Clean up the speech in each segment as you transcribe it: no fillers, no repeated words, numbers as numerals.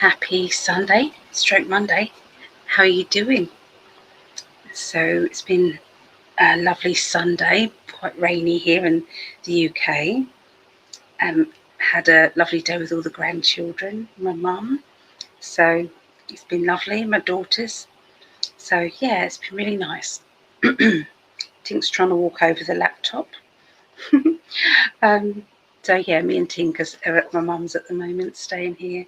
Happy Sunday, stroke Monday. How are you doing? So it's been a lovely Sunday, quite rainy here in the UK. Had a lovely day with all the grandchildren, my mum. So it's been lovely, my daughters. So yeah, it's been really nice. Tink's trying to walk over the laptop. So yeah, me and Tink are at my mum's at the moment, staying here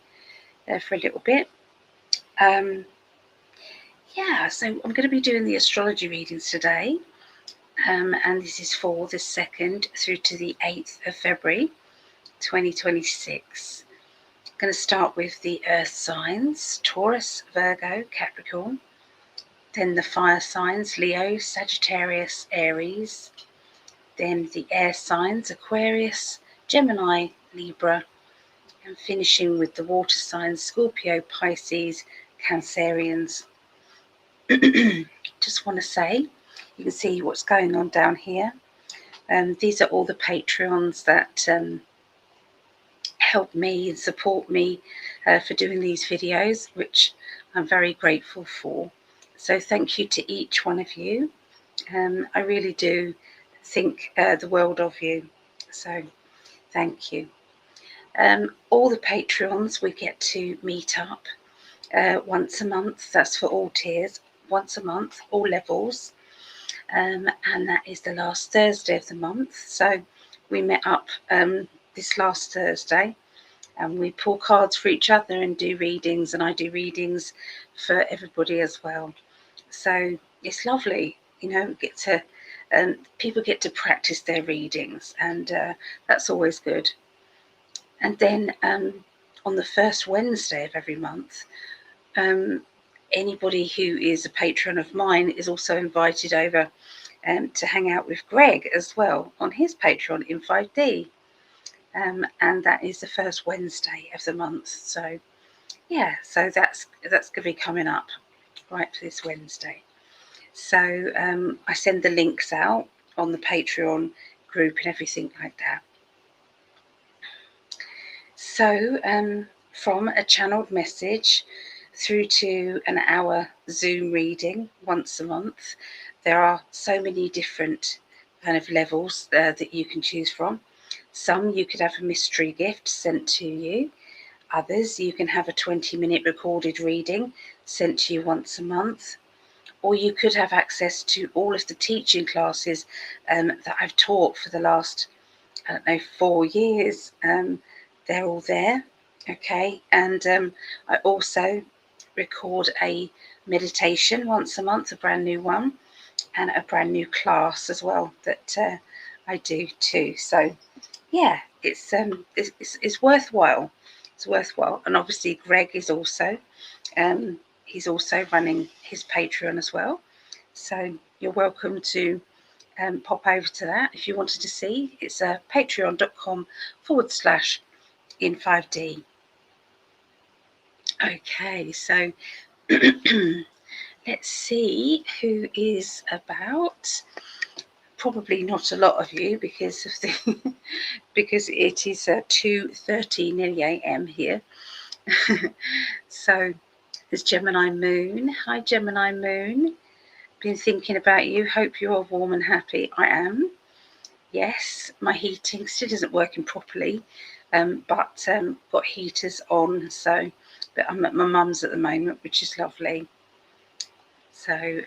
for a little bit. Yeah, so I'm going to be doing the astrology readings today, and this is for the 2nd through to the 8th of February 2026. I'm going to start with the earth signs: Taurus, Virgo, Capricorn, then the fire signs: Leo, Sagittarius, Aries, then the air signs: Aquarius, Gemini, Libra, and finishing with the water signs: Scorpio, Pisces, Cancereans. Just want to say, you can see what's going on down here. These are all the Patreons that help me and support me for doing these videos, which I'm very grateful for. So thank you to each one of you. I really do think the world of you. So thank you. All the Patreons, we get to meet up once a month. That's for all tiers. Once a month, all levels. And that is the last Thursday of the month. So we met up this last Thursday, and we pull cards for each other and do readings, and I do readings for everybody as well. So it's lovely, get to people get to practice their readings, and that's always good. And then on the first Wednesday of every month, anybody who is a patron of mine is also invited over to hang out with Gregg as well on his Patreon in 5D. And that is the first Wednesday of the month. So yeah, so that's going to be coming up right for this Wednesday. So I send the links out on the Patreon group and everything like that. So from a channeled message through to an hour Zoom reading once a month, there are so many different kind of levels that you can choose from. Some you could have a mystery gift sent to you. Others you can have a 20-minute recorded reading sent to you once a month. Or you could have access to all of the teaching classes that I've taught for the last, 4 years. They're all there, okay? And I also record a meditation once a month, a brand new one, and a brand new class as well that I do too. So yeah, it's worthwhile. It's worthwhile. And obviously Gregg is also he's also running his Patreon as well. So you're welcome to pop over to that if you wanted to see. It's patreon.com/in5D. Okay, so let's see who is about. Probably not a lot of you because of the because it is 2:30 nearly a.m. here. So there's Gemini Moon. Hi Gemini Moon. Been thinking about you. Hope you're warm and happy. I am. Yes, my heating still isn't working properly, but got heaters on. So, but I'm at my mum's at the moment, which is lovely. So,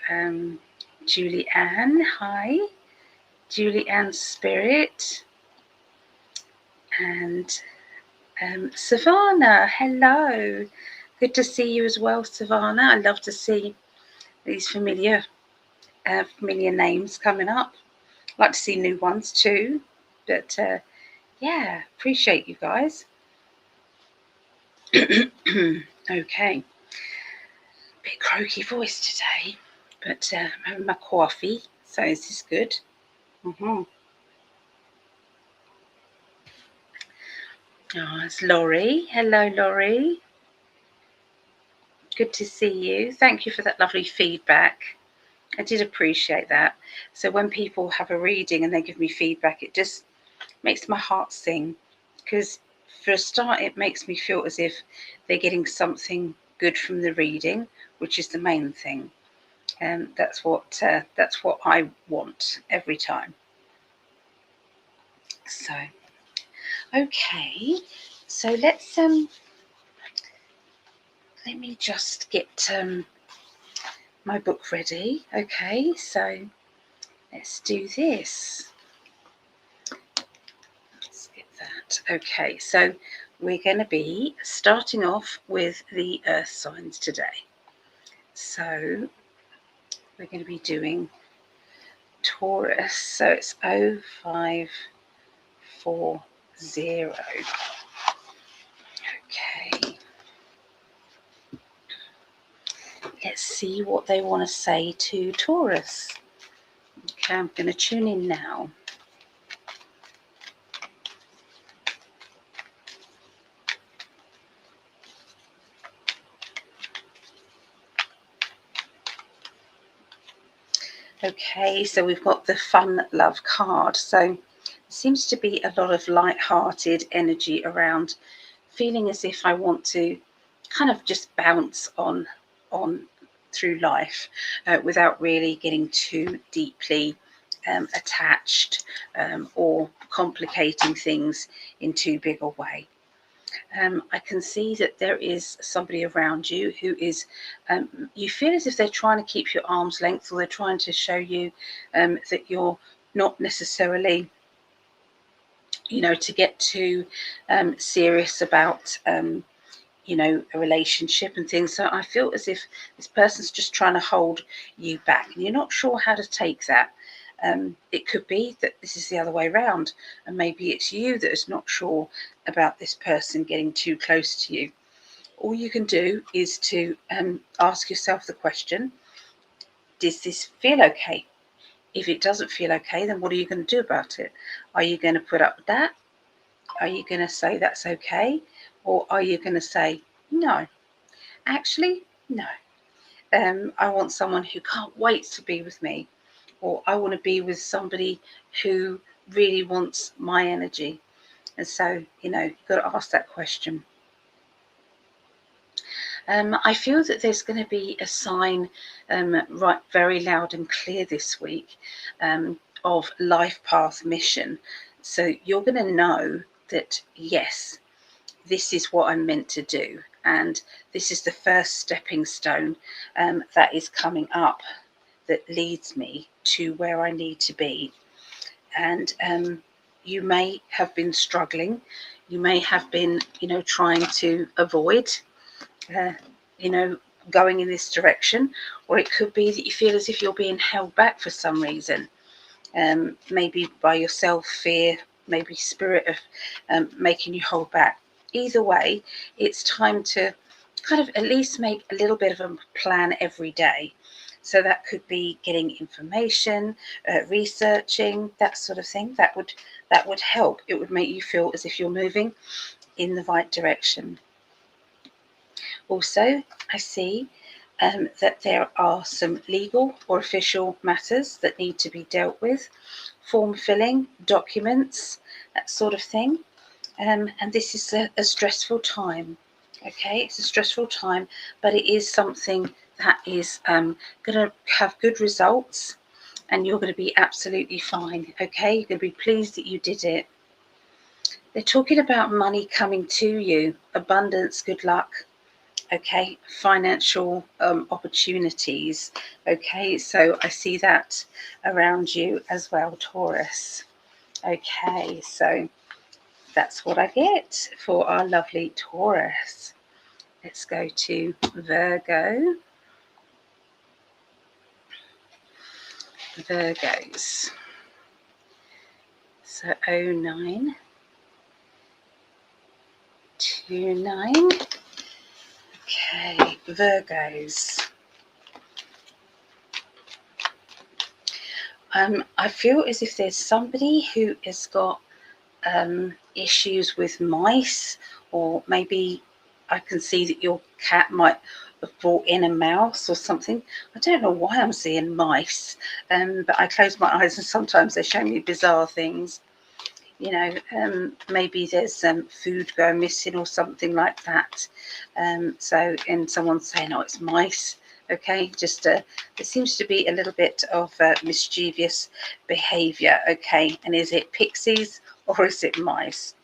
Julie Ann, hi. Julie Ann Spirit. And Savannah, hello. Good to see you as well, Savannah. I love to see these familiar names coming up. I'd like to see new ones too. But yeah, appreciate you guys. Okay. Bit croaky voice today, but I'm having my coffee, so this is good. Oh, it's Laurie. Hello, Laurie. Good to see you. Thank you for that lovely feedback. I did appreciate that. So when people have a reading and they give me feedback, it just makes my heart sing, because for a start, it makes me feel as if they're getting something good from the reading, which is the main thing. And that's what I want every time. So, okay, so let's let me just get my book ready. Okay, so let's do this. Let's get that. Okay, so we're going to be starting off with the earth signs today. So we're going to be doing Taurus. So it's 0540. Okay. Let's see what they want to say to Taurus. Okay, I'm going to tune in now. Okay, so we've got the fun love card. So there seems to be a lot of light-hearted energy around, feeling as if I want to kind of just bounce on through life without really getting too deeply attached or complicating things in too big a way. I can see that there is somebody around you who is, you feel as if they're trying to keep your arm's length, or they're trying to show you that you're not necessarily, to get too serious about, a relationship and things. So I feel as if this person's just trying to hold you back, and you're not sure how to take that. It could be that this is the other way around, and maybe it's you that is not sure about this person getting too close to you. All you can do is to ask yourself the question, does this feel okay? If it doesn't feel okay, then what are you going to do about it? Are you going to put up with that? Are you going to say that's okay? Or are you going to say, no, actually, no. I want someone who can't wait to be with me, or I want to be with somebody who really wants my energy. And so, you've got to ask that question. I feel that there's going to be a sign right very loud and clear this week of life path mission. So you're going to know that, yes, this is what I'm meant to do. And this is the first stepping stone that is coming up that leads me to where I need to be. And you may have been struggling. You may have been, trying to avoid, going in this direction. Or it could be that you feel as if you're being held back for some reason. Maybe by your self-fear, maybe spirit of making you hold back. Either way, it's time to kind of at least make a little bit of a plan every day. So that could be getting information, researching, that sort of thing. That would help. It would make you feel as if you're moving in the right direction. Also, I see that there are some legal or official matters that need to be dealt with, form filling, documents, that sort of thing. And this is a stressful time. Okay, it's a stressful time, but it is something that is going to have good results, and you're going to be absolutely fine. Okay, you're going to be pleased that you did it. They're talking about money coming to you, abundance, good luck. Okay, financial opportunities. Okay, so I see that around you as well, Taurus. Okay, so that's what I get for our lovely Taurus. Let's go to Virgo. Virgos. So 0929. Okay, Virgos. I feel as if there's somebody who has got issues with mice, or maybe I can see that your cat might have brought in a mouse or something. I don't know why I'm seeing mice, but I close my eyes and sometimes they show me bizarre things. You know, maybe there's food going missing or something like that. So, and someone's saying, oh, it's mice. Okay, just there seems to be a little bit of mischievous behaviour. Okay, and is it pixies or is it mice?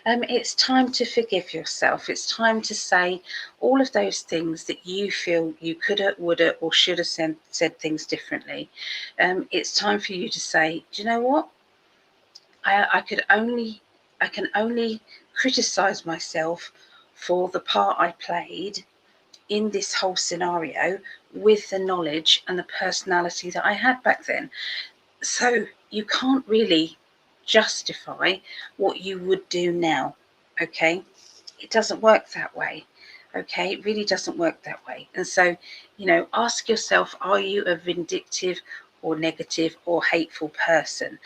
It's time to forgive yourself. It's time to say all of those things that you feel you coulda, woulda, or should have said things differently. It's time for you to say, do you know what? I can only criticize myself for the part I played in this whole scenario with the knowledge and the personality that I had back then. So you can't really justify what you would do now. Okay, it doesn't work that way. Okay, it really doesn't work that way. And so, you know, ask yourself, are you a vindictive or negative or hateful person?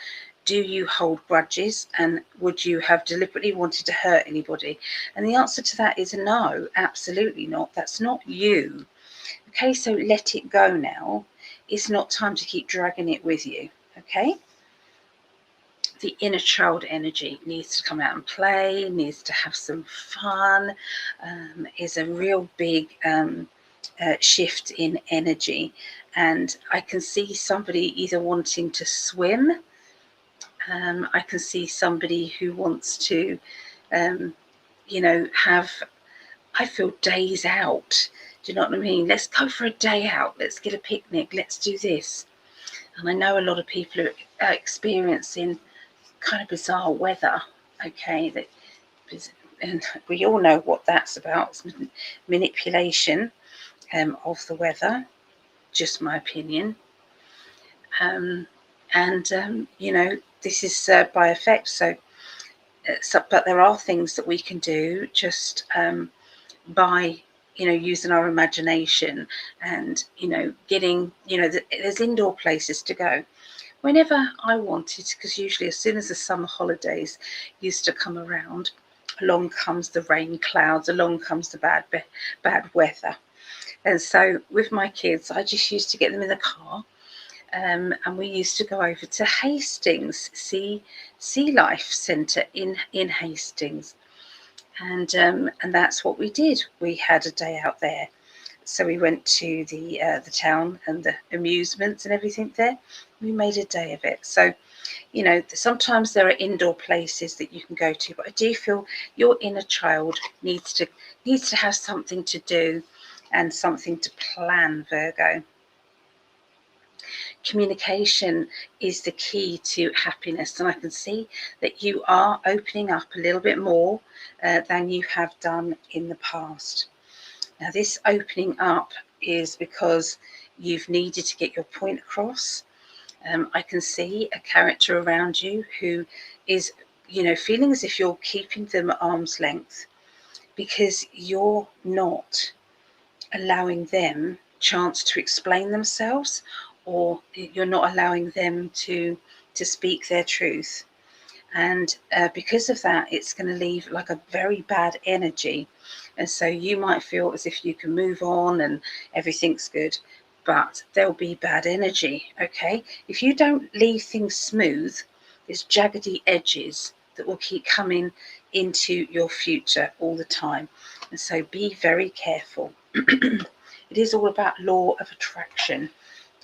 Do you hold grudges, and would you have deliberately wanted to hurt anybody? And the answer to that is no, absolutely not. That's not you. Okay, so let it go now. It's not time to keep dragging it with you. Okay, the inner child energy needs to come out and play, needs to have some fun, is a real big shift in energy. And I can see somebody either wanting to swim, I can see somebody who wants to, you know, have, I feel, days out. Do you know what I mean? Let's go for a day out. Let's get a picnic. Let's do this. And I know a lot of people are experiencing kind of bizarre weather. Okay, that, and we all know what that's about. It's manipulation of the weather. Just my opinion. You know, this is by effect. So, but there are things that we can do just by, you know, using our imagination and, you know, getting, you know, there's indoor places to go whenever I wanted, because usually as soon as the summer holidays used to come around, along comes the rain clouds, along comes the bad weather. And so with my kids, I just used to get them in the car, and we used to go over to Hastings, Sea Life Centre in Hastings, and that's what we did. We had a day out there. So we went to the town and the amusements and everything there. We made a day of it. So, you know, sometimes there are indoor places that you can go to, but I do feel your inner child needs to have something to do and something to plan, Virgo. Communication is the key to happiness, and I can see that you are opening up a little bit more than you have done in the past. Now, this opening up is because you've needed to get your point across. I can see a character around you who is, you know, feeling as if you're keeping them at arm's length because you're not allowing them chance to explain themselves, or you're not allowing them to speak their truth. And because of that, it's going to leave like a very bad energy. And so you might feel as if you can move on and everything's good, but there'll be bad energy. Okay, if you don't leave things smooth, there's jaggedy edges that will keep coming into your future all the time. And so be very careful. It is all about law of attraction.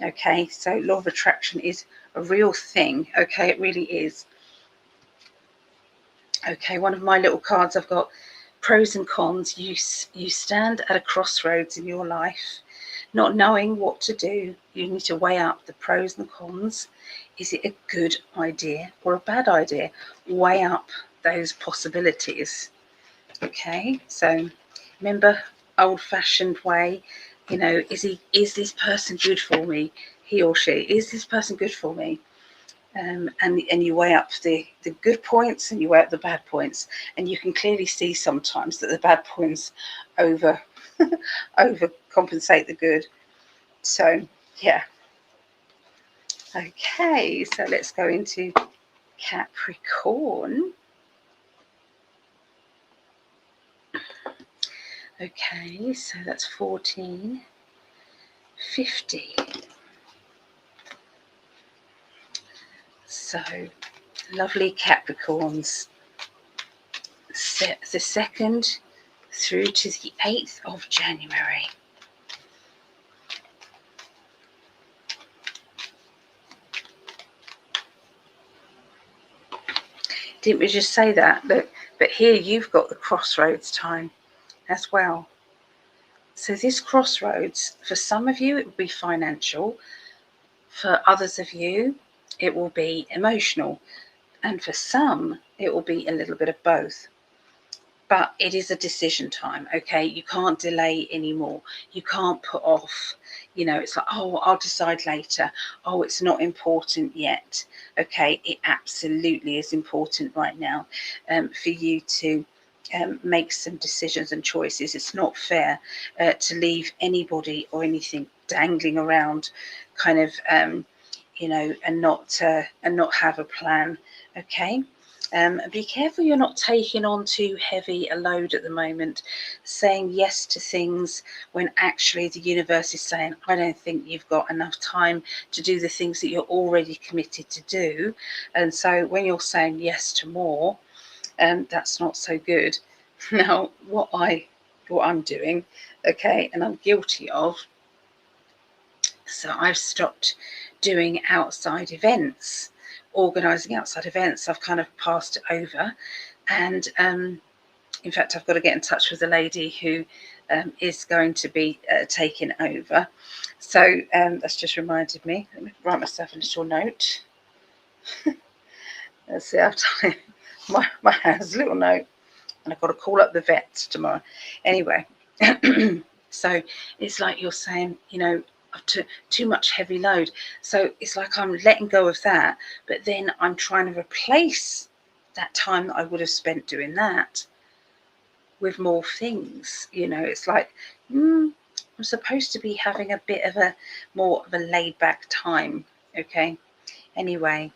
Okay, so law of attraction is a real thing. Okay, it really is. Okay, one of my little cards I've got pros and cons. You stand at a crossroads in your life, not knowing what to do. You need to weigh up the pros and cons. Is it a good idea or a bad idea? Weigh up those possibilities. Okay, so remember, old-fashioned way. You know, is this person good for me? He or she, is this person good for me? And you weigh up the good points and you weigh up the bad points, and you can clearly see sometimes that the bad points overcompensate the good. So yeah. Okay, so let's go into Capricorn. Okay, so that's 14, 50. So, lovely Capricorns, the 2nd through to the 8th of January. Didn't we just say that? Look, but here you've got the crossroads time as well. So this crossroads, for some of you, it will be financial. For others of you, it will be emotional. And for some, it will be a little bit of both. But it is a decision time, okay? You can't delay anymore. You can't put off, it's like, oh, I'll decide later. Oh, it's not important yet. Okay, it absolutely is important right now for you to make some decisions and choices. It's not fair to leave anybody or anything dangling around, kind of, and not have a plan, okay? Be careful you're not taking on too heavy a load at the moment, saying yes to things when actually the universe is saying, I don't think you've got enough time to do the things that you're already committed to do. And so when you're saying yes to more, that's not so good. Now, what I'm doing, okay, and I'm guilty of, so I've stopped doing outside events, organising outside events. I've kind of passed it over, and in fact, I've got to get in touch with the lady who is going to be taking over. So that's just reminded me. Let me write myself a little note. Let's see, I've done it. My hand's a little note, and I've got to call up the vet tomorrow. Anyway, so it's like you're saying, too much heavy load. So it's like I'm letting go of that, but then I'm trying to replace that time that I would have spent doing that with more things. It's like, I'm supposed to be having a bit of a more of a laid back time. Okay. Anyway,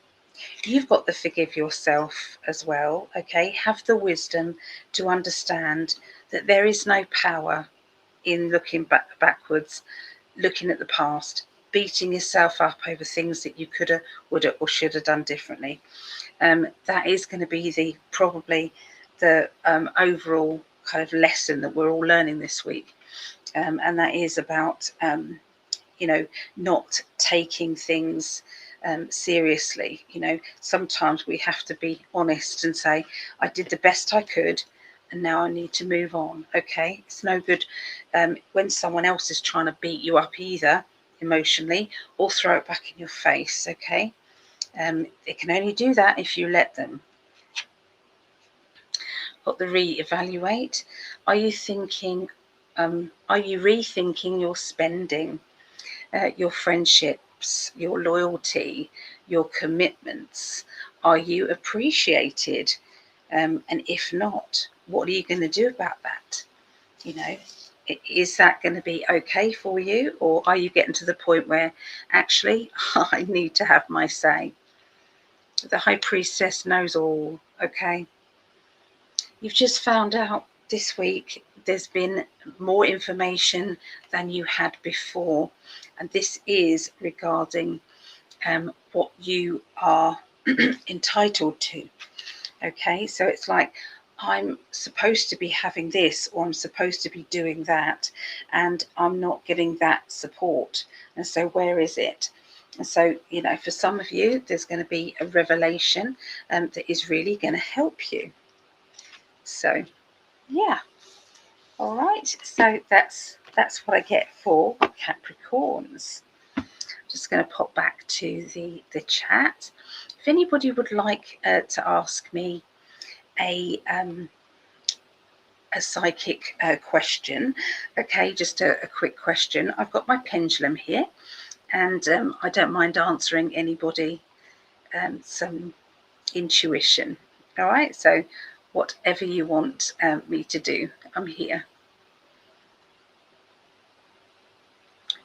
you've got to forgive yourself as well. Okay. Have the wisdom to understand that there is no power in looking backwards, looking at the past, beating yourself up over things that you coulda, woulda, or shoulda done differently. That is going to be probably the overall kind of lesson that we're all learning this week, and that is about not taking things seriously. Sometimes we have to be honest and say, I did the best I could, and now I need to move on. Okay, it's no good when someone else is trying to beat you up either emotionally, or throw it back in your face. Okay, they can only do that if you let them. Got the reevaluate. Are you rethinking your spending, your friendships, your loyalty, your commitments? Are you appreciated? And if not, what are you going to do about that? Is that going to be okay for you? Or are you getting to the point where actually I need to have my say? The High Priestess knows all, okay? You've just found out this week there's been more information than you had before. And this is regarding what you are entitled to. Okay, so it's like, I'm supposed to be having this, or I'm supposed to be doing that, and I'm not getting that support. And so where is it? And so, for some of you, there's going to be a revelation that is really going to help you. So, yeah. All right. So that's what I get for Capricorns. Just going to pop back to the chat. If anybody would like to ask me a psychic question, okay, just a quick question. I've got my pendulum here, and I don't mind answering anybody some intuition. All right, so whatever you want me to do, I'm here.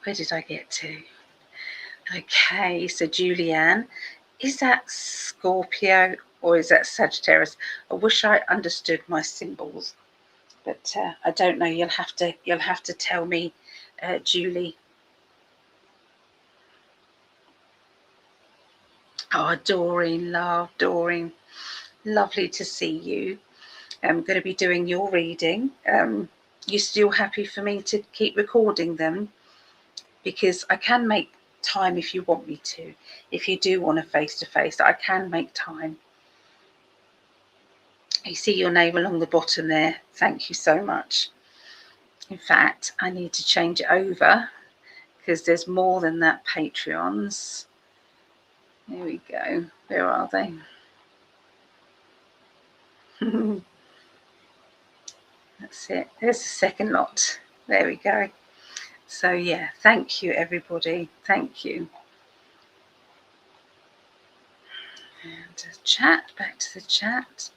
Where did I get to? Okay, so Julianne, is that Scorpio or is that Sagittarius? I wish I understood my symbols, but I don't know. You'll have to tell me, Julie. Oh, Doreen, love, Doreen. Lovely to see you. I'm going to be doing your reading. You still happy for me to keep recording them? Because I can make time if you want me to. If you do want a face-to-face, I can make time. You see your name along the bottom there. Thank you so much. In fact, I need to change it over because there's more than that Patreons. Here we go. Where are they? That's it. There's the second lot. There we go. So yeah, thank you everybody. Thank you. And chat, back to the chat.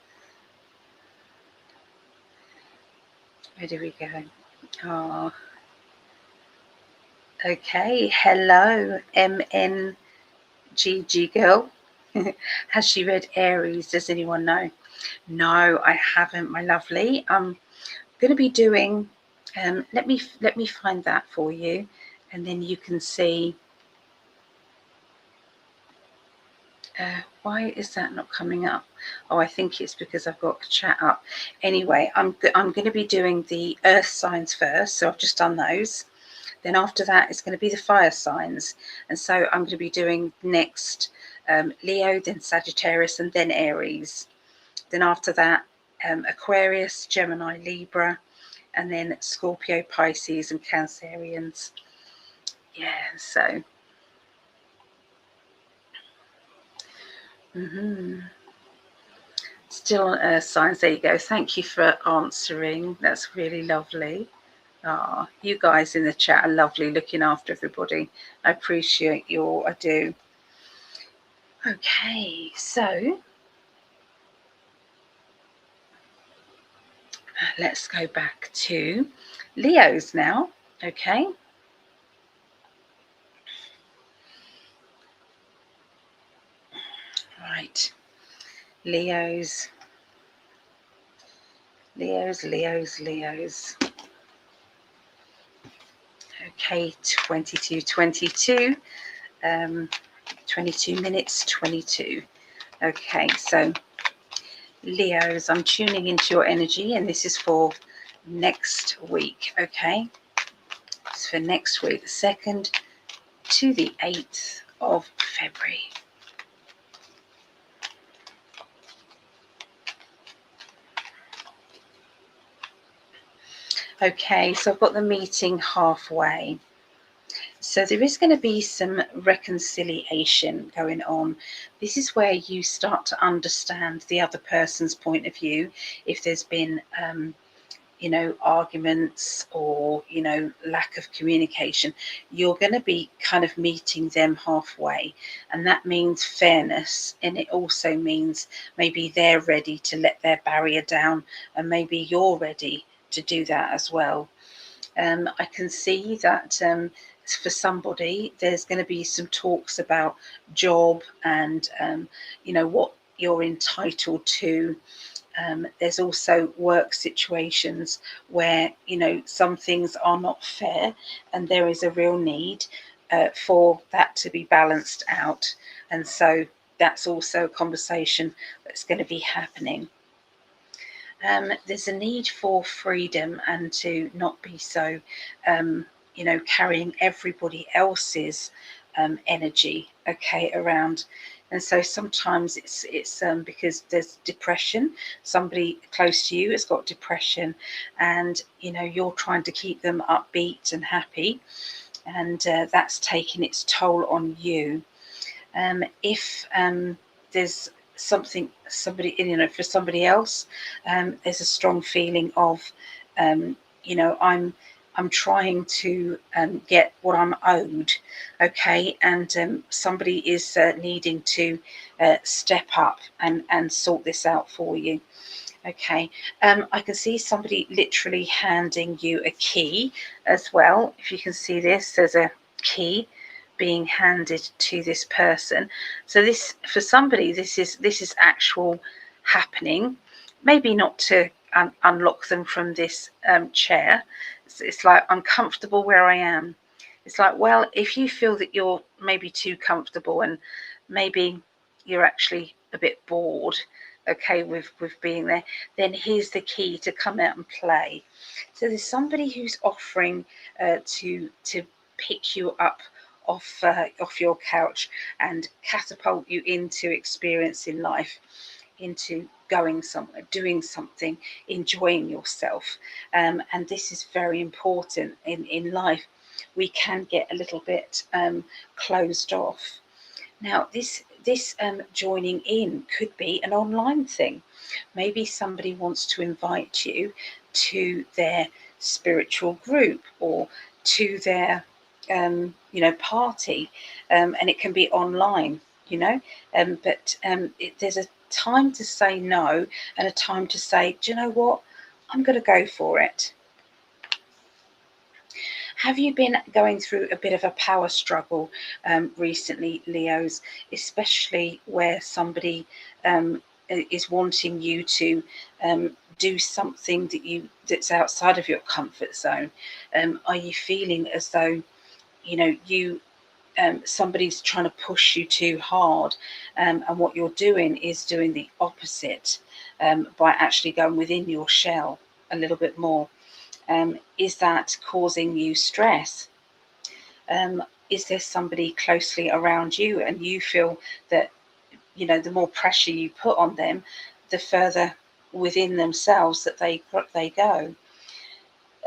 Where do we go? Oh, okay. Hello, MNGG girl. Has she read Aries? Does anyone know? No, I haven't, my lovely. I'm going to be doing. Let me find that for you, and then you can see. Why is that not coming up? Oh, I think it's because I've got chat up. Anyway, I'm going to be doing the earth signs first, so I've just done those. Then after that, it's going to be the fire signs, and so I'm going to be doing next Leo, then Sagittarius, and then Aries. Then after that, Aquarius, Gemini, Libra, and then Scorpio, Pisces, and Cancerians. Yeah, so. Still on earth signs. There you go. Thank you for answering. That's really lovely. Ah, you guys in the chat are lovely, looking after everybody. I appreciate you all. I do. Okay, so let's go back to Leo's now. Okay. Right. Leo's. Okay, 22:22. 22 minutes 22. Okay, so Leos, I'm tuning into your energy, and this is for next week. Okay, it's for next week, the 2nd to the 8th of February. Okay, so I've got the meeting halfway. So there is going to be some reconciliation going on. This is where you start to understand the other person's point of view. If there's been, arguments or, lack of communication, you're going to be kind of meeting them halfway. And that means fairness. And it also means maybe they're ready to let their barrier down, and maybe you're ready to do that as well. I can see that for somebody, there's going to be some talks about job and, what you're entitled to. There's also work situations where, some things are not fair, and there is a real need for that to be balanced out. And so that's also a conversation that's going to be happening. There's a need for freedom and to not be so, carrying everybody else's energy, around. And so sometimes it's because there's depression. Somebody close to you has got depression, and you're trying to keep them upbeat and happy, and that's taking its toll on you. If there's somebody, for somebody else, there's a strong feeling of, I'm trying to get what I'm owed, okay, and somebody is needing to step up and sort this out for you. Okay, I can see somebody literally handing you a key as well. If you can see this, there's a key being handed to this person. So this, for somebody, this is actual happening. Maybe not to unlock them from this chair. It's like, I'm comfortable where I am. It's like, well, if you feel that you're maybe too comfortable, and maybe you're actually a bit bored, okay, with being there, then here's the key to come out and play. So there's somebody who's offering to pick you up off your couch and catapult you into experiencing life, into going somewhere, doing something, enjoying yourself. And this is very important in life. We can get a little bit closed off. Now, this joining in could be an online thing. Maybe somebody wants to invite you to their spiritual group or to their party, and it can be online, but there's a time to say no and a time to say, do you know what, I'm going to go for it. Have you been going through a bit of a power struggle recently, Leos, especially where somebody is wanting you to do something that's outside of your comfort zone? Are you feeling as though somebody's trying to push you too hard, and what you're doing is doing the opposite, by actually going within your shell a little bit more? Is that causing you stress? Is there somebody closely around you and you feel that the more pressure you put on them, the further within themselves that they go?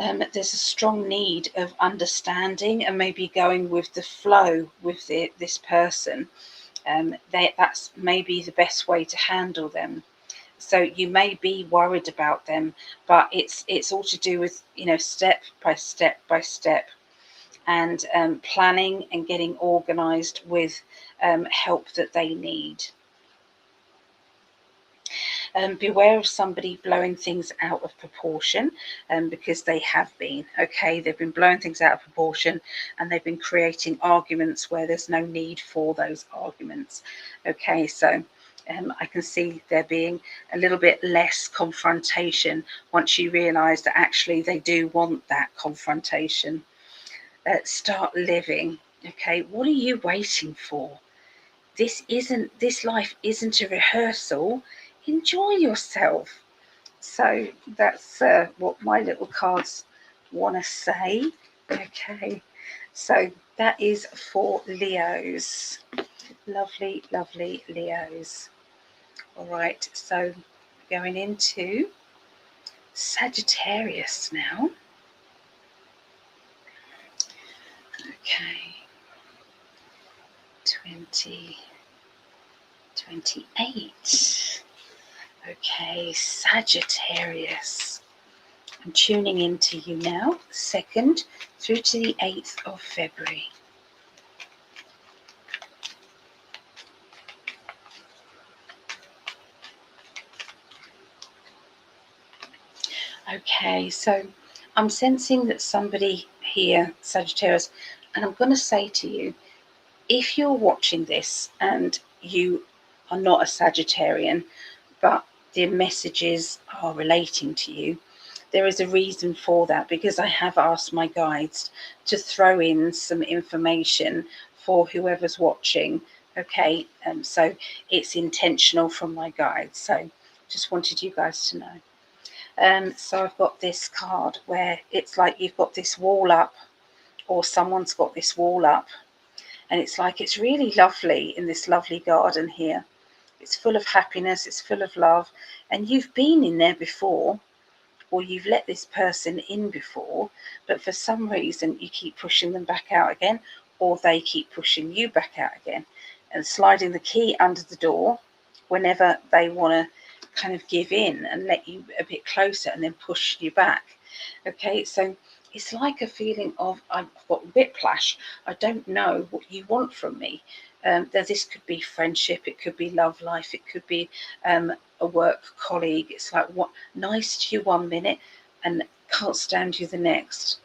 There's a strong need of understanding and maybe going with the flow with this person. That's maybe the best way to handle them. So you may be worried about them, but it's all to do with step by step by step, and planning and getting organized with help that they need. Beware of somebody blowing things out of proportion, because they have been. Okay, they've been blowing things out of proportion and they've been creating arguments where there's no need for those arguments. Okay, so I can see there being a little bit less confrontation once you realise that actually they do want that confrontation. Start living. Okay, what are you waiting for? This life isn't a rehearsal. Enjoy yourself. So that's what my little cards want to say. Okay, so that is for Leos. Lovely, lovely Leos. All right, so going into Sagittarius now. Okay, 28. Okay, Sagittarius. I'm tuning into you now, 2nd through to the 8th of February. Okay, so I'm sensing that somebody here, Sagittarius, and I'm going to say to you, if you're watching this and you are not a Sagittarian, but the messages are relating to you, there is a reason for that, because I have asked my guides to throw in some information for whoever's watching. Okay, so it's intentional from my guides. So just wanted you guys to know. So I've got this card where it's like you've got this wall up, or someone's got this wall up, and it's like it's really lovely in this lovely garden here. It's full of happiness, it's full of love, and you've been in there before, or you've let this person in before, but for some reason you keep pushing them back out again, or they keep pushing you back out again, and sliding the key under the door whenever they want to kind of give in and let you a bit closer and then push you back. Okay, so it's like a feeling of, I've got whiplash. I don't know what you want from me. This could be friendship, it could be love life, it could be a work colleague. It's like, what, nice to you 1 minute and can't stand you the next.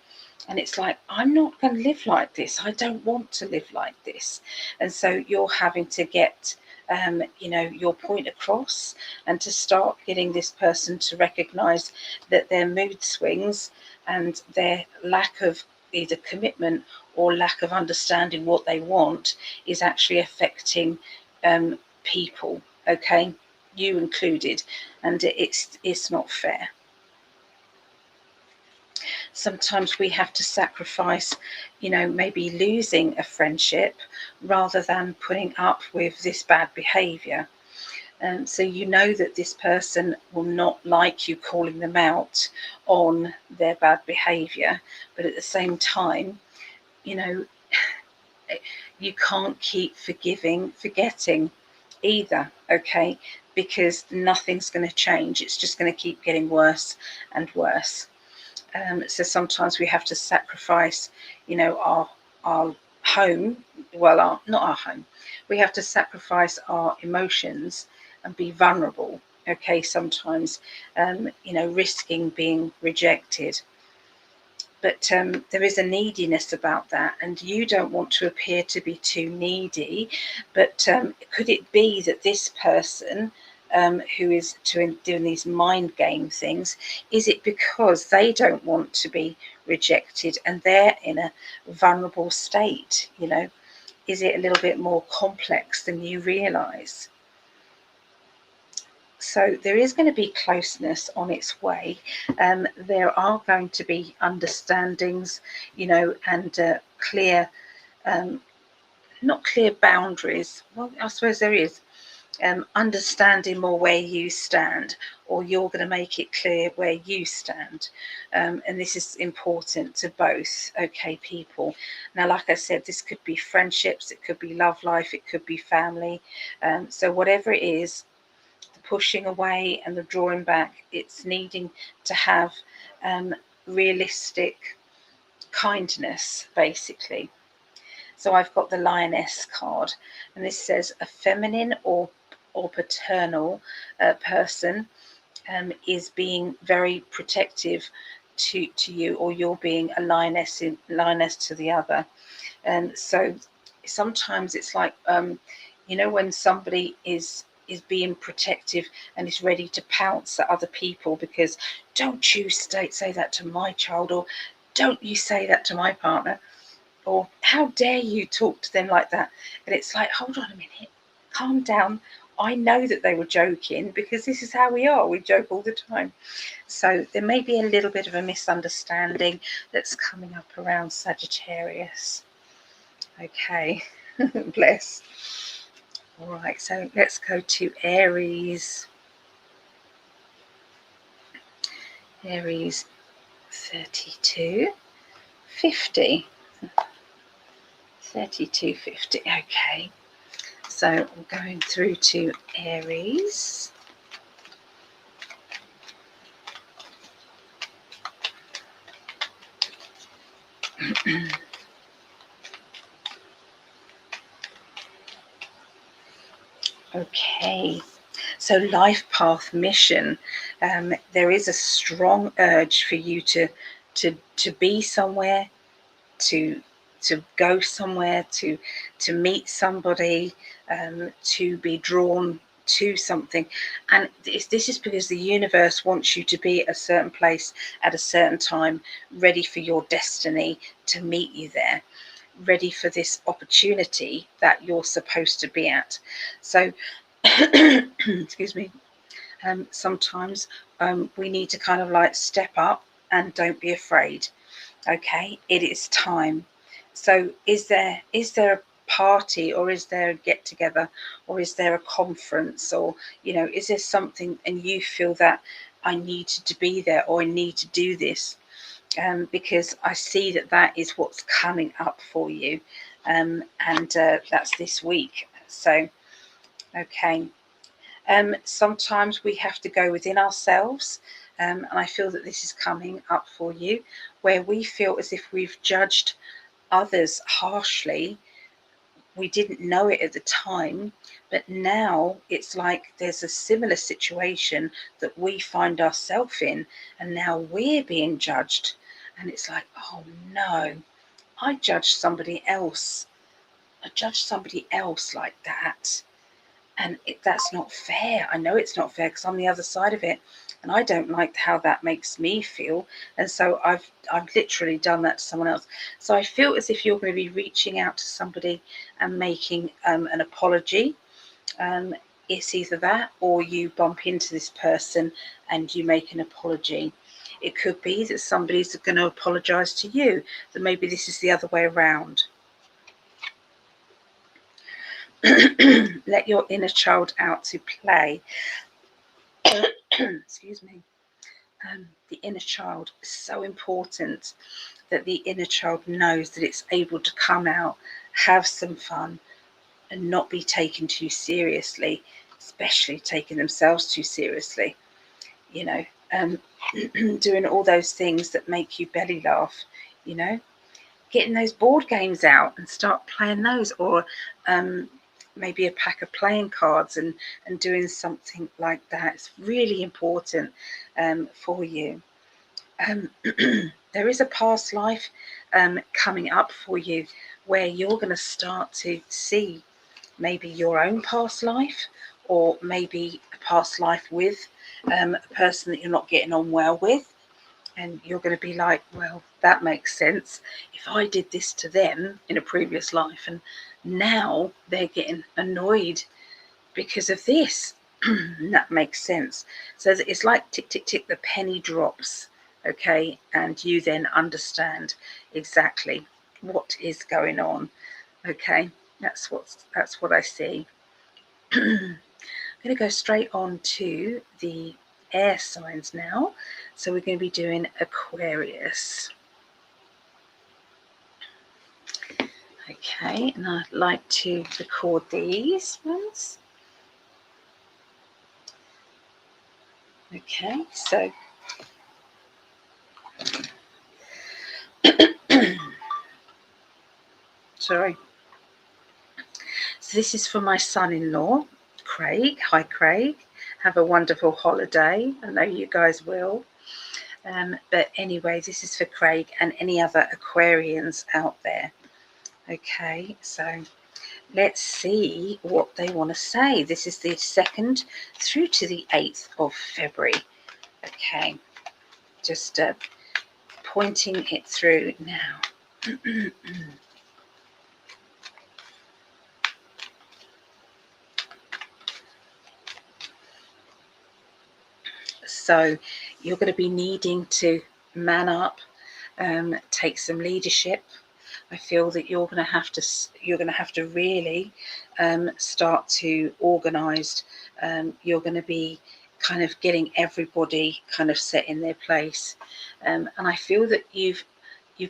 And it's like, I'm not going to live like this. I don't want to live like this. And so you're having to get your point across, and to start getting this person to recognize that their mood swings and their lack of either commitment or lack of understanding what they want is actually affecting people, okay, you included, and it's not fair. Sometimes we have to sacrifice, you know, maybe losing a friendship rather than putting up with this bad behavior. So you know that this person will not like you calling them out on their bad behavior, but at the same time, you know, you can't keep forgetting either, okay, because nothing's going to change. It's just going to keep getting worse and worse. So sometimes we have to sacrifice, you know, our home, well, not our home, we have to sacrifice our emotions and be vulnerable, okay, sometimes, you know, risking being rejected. But there is a neediness about that, and you don't want to appear to be too needy. But could it be that this person who is doing these mind game things, is it because they don't want to be rejected and they're in a vulnerable state? You know, is it a little bit more complex than you realize? So there is going to be closeness on its way. There are going to be understandings, you know, and clear, not clear boundaries. Well, I suppose there is. Understanding more where you stand, or you're going to make it clear where you stand. And this is important to both, okay, people. Now, like I said, this could be friendships, it could be love life, it could be family. So whatever it is, pushing away and the drawing back, it's needing to have realistic kindness, basically. So I've got the Lioness card, and this says a feminine or paternal person is being very protective to you, or you're being a lioness to the other. And so sometimes it's like, you know, when somebody is being protective and is ready to pounce at other people because don't you say that to my child, or don't you say that to my partner, or how dare you talk to them like that. And it's like, hold on a minute, calm down. I know that they were joking, because this is how we are. We joke all the time. So there may be a little bit of a misunderstanding that's coming up around Sagittarius. Okay, bless. All right, so let's go to Aries. Aries 3250. 3250. Okay, so I'm going through to Aries. Okay, so life path mission. There is a strong urge for you to be somewhere, to go somewhere, to meet somebody, to be drawn to something. And this is because the universe wants you to be at a certain place at a certain time, ready for your destiny to meet you there, ready for this opportunity that you're supposed to be at. So excuse me, sometimes we need to kind of like step up and don't be afraid. Okay, it is time. So is there a party, or is there a get together, or is there a conference, or, you know, is there something and you feel that I need to be there, or I need to do this? Because I see that is what's coming up for you, and that's this week. So okay, sometimes we have to go within ourselves, and I feel that this is coming up for you, where we feel as if we've judged others harshly. We didn't know it at the time, but now it's like there's a similar situation that we find ourselves in, and now we're being judged. And it's like, oh no, I judged somebody else. I judged somebody else like that. And that's not fair. I know it's not fair because I'm the other side of it, and I don't like how that makes me feel. And so I've literally done that to someone else. So I feel as if you're going to be reaching out to somebody and making an apology, It's either that or you bump into this person and you make an apology. It could be that somebody's going to apologise to you, that maybe this is the other way around. Let your inner child out to play. Excuse me. The inner child is so important, that the inner child knows that it's able to come out, have some fun, and not be taken too seriously, especially taking themselves too seriously. You know, doing all those things that make you belly laugh, you know, getting those board games out and start playing those, or maybe a pack of playing cards and doing something like that. It's really important for you. There is a past life coming up for you, where you're going to start to see maybe your own past life, or maybe a past life with a person that you're not getting on well with. And you're going to be like, well, that makes sense. If I did this to them in a previous life, and now they're getting annoyed because of this, that makes sense. So it's like tick, tick, tick, the penny drops, okay? And you then understand exactly what is going on, okay? That's what I see. I'm going to go straight on to the air signs now. So we're going to be doing Aquarius. Okay, and I'd like to record these ones. Okay, so sorry. So this is for my son-in-law, Craig. Hi, Craig. Have a wonderful holiday. I know you guys will. But anyway, this is for Craig and any other Aquarians out there. Okay, so let's see what they want to say. This is the 2nd through to the 8th of February. Okay, just pointing it through now. So you're going to be needing to man up, take some leadership. I feel that you're going to have to really start to organise. You're going to be kind of getting everybody kind of set in their place, and I feel that you've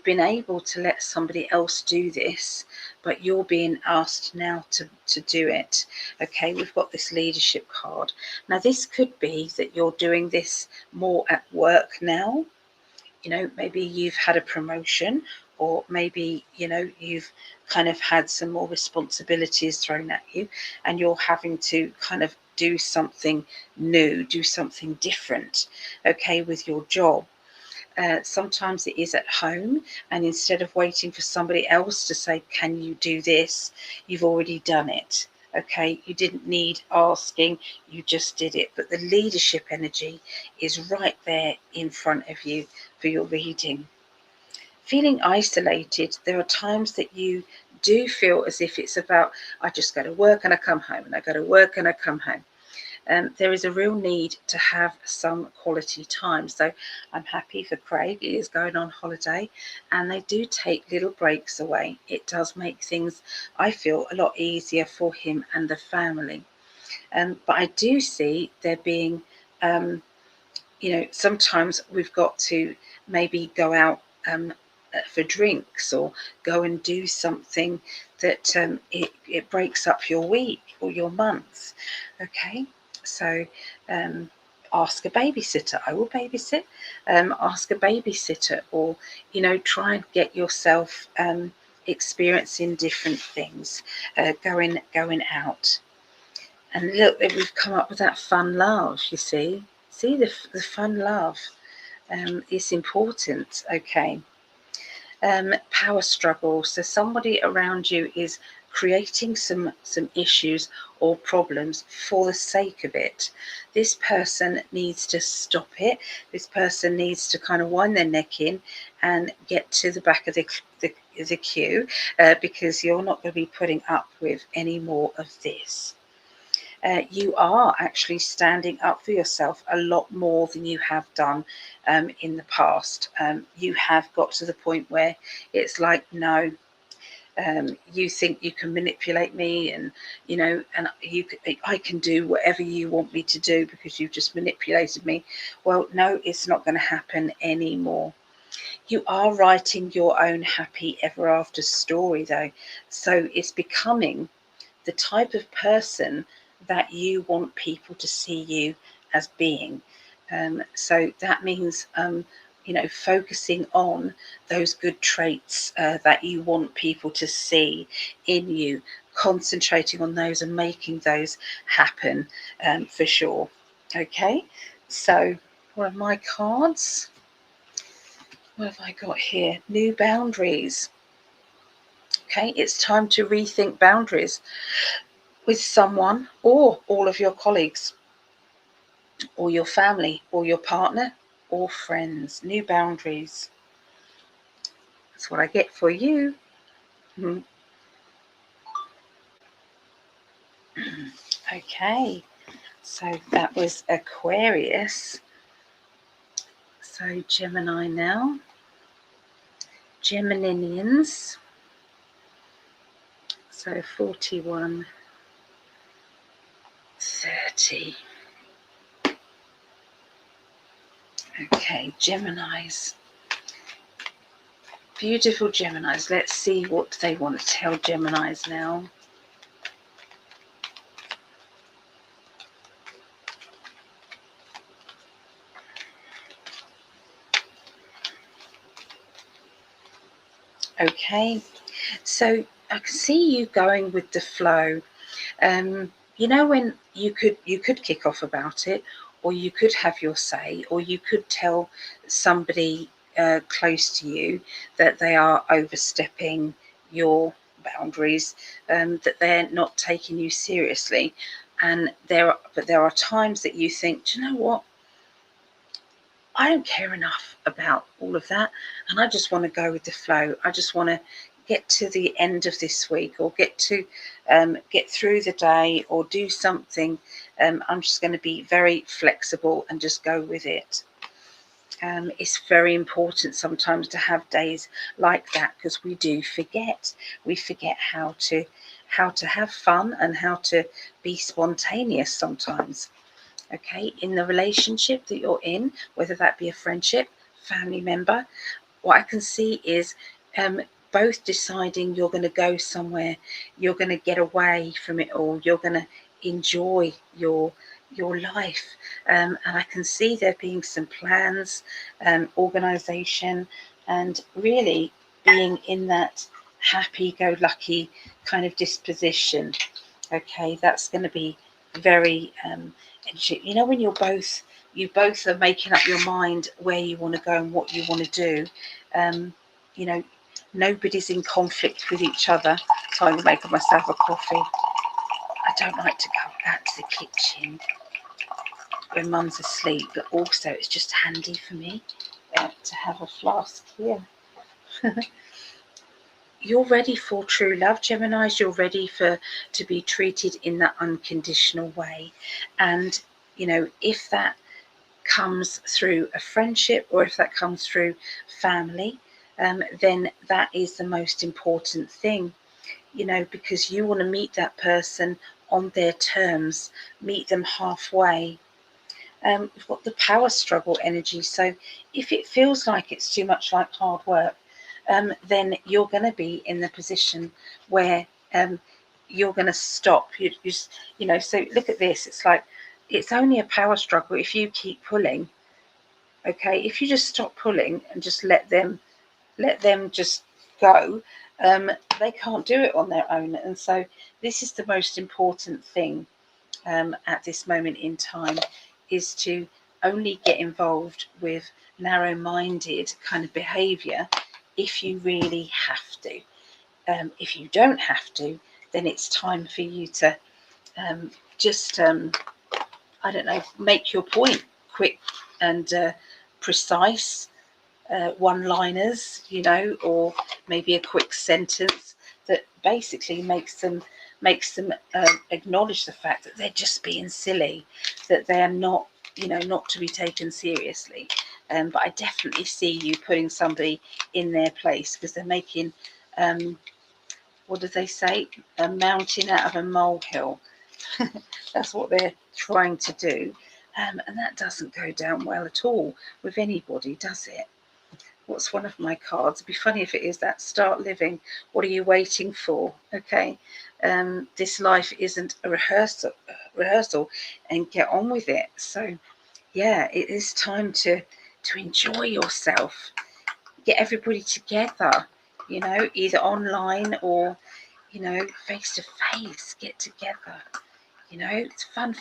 been able to let somebody else do this, but you're being asked now to do it. Okay, we've got this leadership card. Now this could be that you're doing this more at work now. You know, maybe you've had a promotion, or maybe, you know, you've kind of had some more responsibilities thrown at you, and you're having to kind of do something new, do something different, okay, with your job. Sometimes it is at home, and instead of waiting for somebody else to say, can you do this, you've already done it. Okay, you didn't need asking, you just did it. But the leadership energy is right there in front of you for your reading. Feeling isolated, there are times that you do feel as if it's about, I just go to work and I come home, and I go to work and I come home. There is a real need to have some quality time. So I'm happy for Craig. He is going on holiday, and they do take little breaks away. It does make things, I feel, a lot easier for him and the family. But I do see there being, you know, sometimes we've got to maybe go out for drinks, or go and do something that it breaks up your week or your month. Okay, so ask a babysitter. I will babysit. Ask a babysitter, or, you know, try and get yourself experiencing different things, going out. And look, we've come up with that fun love. You see the fun love. Is important. Okay. Power struggle. So somebody around you is creating some issues or problems for the sake of it. This person needs to stop it. This person needs to kind of wind their neck in and get to the back of the queue, because you're not going to be putting up with any more of this. you are actually standing up for yourself a lot more than you have done in the past. You have got to the point where it's like, no, you think you can manipulate me, and and I can do whatever you want me to do because you've just manipulated me. Well, no, it's not going to happen anymore. You are writing your own happy ever after story, though, so it's becoming the type of person that you want people to see you as being. So that means focusing on those good traits that you want people to see in you, concentrating on those and making those happen, for sure. Okay, so one of my cards, what have I got here? New boundaries. Okay, it's time to rethink boundaries with someone or all of your colleagues or your family or your partner or friends. New boundaries. That's what I get for you. Okay, so that was Aquarius. So Gemini now. Geminians. So 41, 30. Okay, Geminis. Beautiful Geminis. Let's see what they want to tell Geminis now. Okay, so I can see you going with the flow. When you could kick off about it, or you could have your say, or you could tell somebody close to you that they are overstepping your boundaries, that they're not taking you seriously. And there are times that you think, do you know what? I don't care enough about all of that, and I just want to go with the flow. I just want to get to the end of this week, or get through the day, or do something. I'm just going to be very flexible and just go with it. It's very important sometimes to have days like that, because we do forget. We forget how to have fun and how to be spontaneous sometimes. Okay, in the relationship that you're in, whether that be a friendship, family member, what I can see is both deciding you're going to go somewhere, you're going to get away from it all, you're going to enjoy your life, and I can see there being some plans, organization, and really being in that happy-go-lucky kind of disposition. Okay, that's going to be very when you both are making up your mind where you want to go and what you want to do. Nobody's in conflict with each other. So I'm going to make myself a coffee. I don't like to go out to the kitchen when Mum's asleep, but also it's just handy for me to have a flask here. You're ready for true love, Geminis. You're ready to be treated in that unconditional way. And, if that comes through a friendship, or if that comes through family, then that is the most important thing, because you want to meet that person on their terms, meet them halfway. We've got the power struggle energy. So if it feels like it's too much like hard work, then you're going to be in the position where you're going to stop. So look at this. It's like, it's only a power struggle if you keep pulling. Okay, if you just stop pulling and just let them just go, they can't do it on their own. And so this is the most important thing at this moment in time, is to only get involved with narrow-minded kind of behavior if you really have to. If you don't have to, then it's time for you to I don't know, make your point quick and precise, one-liners, or maybe a quick sentence that basically makes them makes them acknowledge the fact that they're just being silly, that they're not, you know, not to be taken seriously. But I definitely see you putting somebody in their place, because they're making, what do they say, a mountain out of a molehill. That's what they're trying to do. And that doesn't go down well at all with anybody, does it? What's one of my cards? It'd be funny if it is that. Start living. What are you waiting for? Okay. This life isn't a rehearsal, and get on with it. So yeah, it is time to enjoy yourself. Get everybody together, you know, either online or, you know, face to face. Get together. You know, it's fun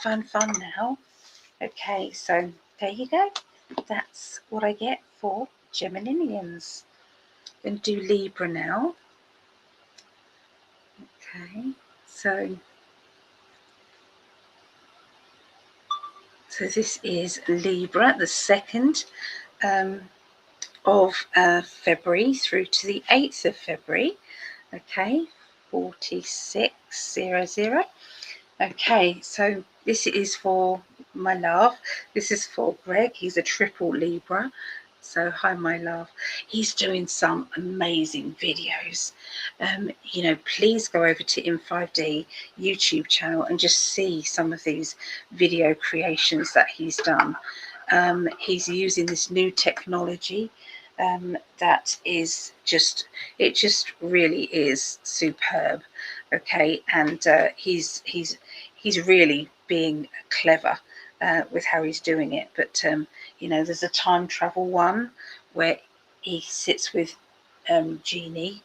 now. Okay, so there you go. That's what I get for Geminians. I'm going to do Libra now. Okay, so this is Libra, the 2nd of February through to the 8th of February. Okay, 4600. Okay, so this is for my love. This is for Gregg. He's a triple Libra. So hi, my love. He's doing some amazing videos. You know, please go over to In5D YouTube channel and just see some of these video creations that he's done. He's using this new technology that is just, it just really is superb. Okay, and he's really being clever with how he's doing it. But you know, there's a time travel one where he sits with Jeannie.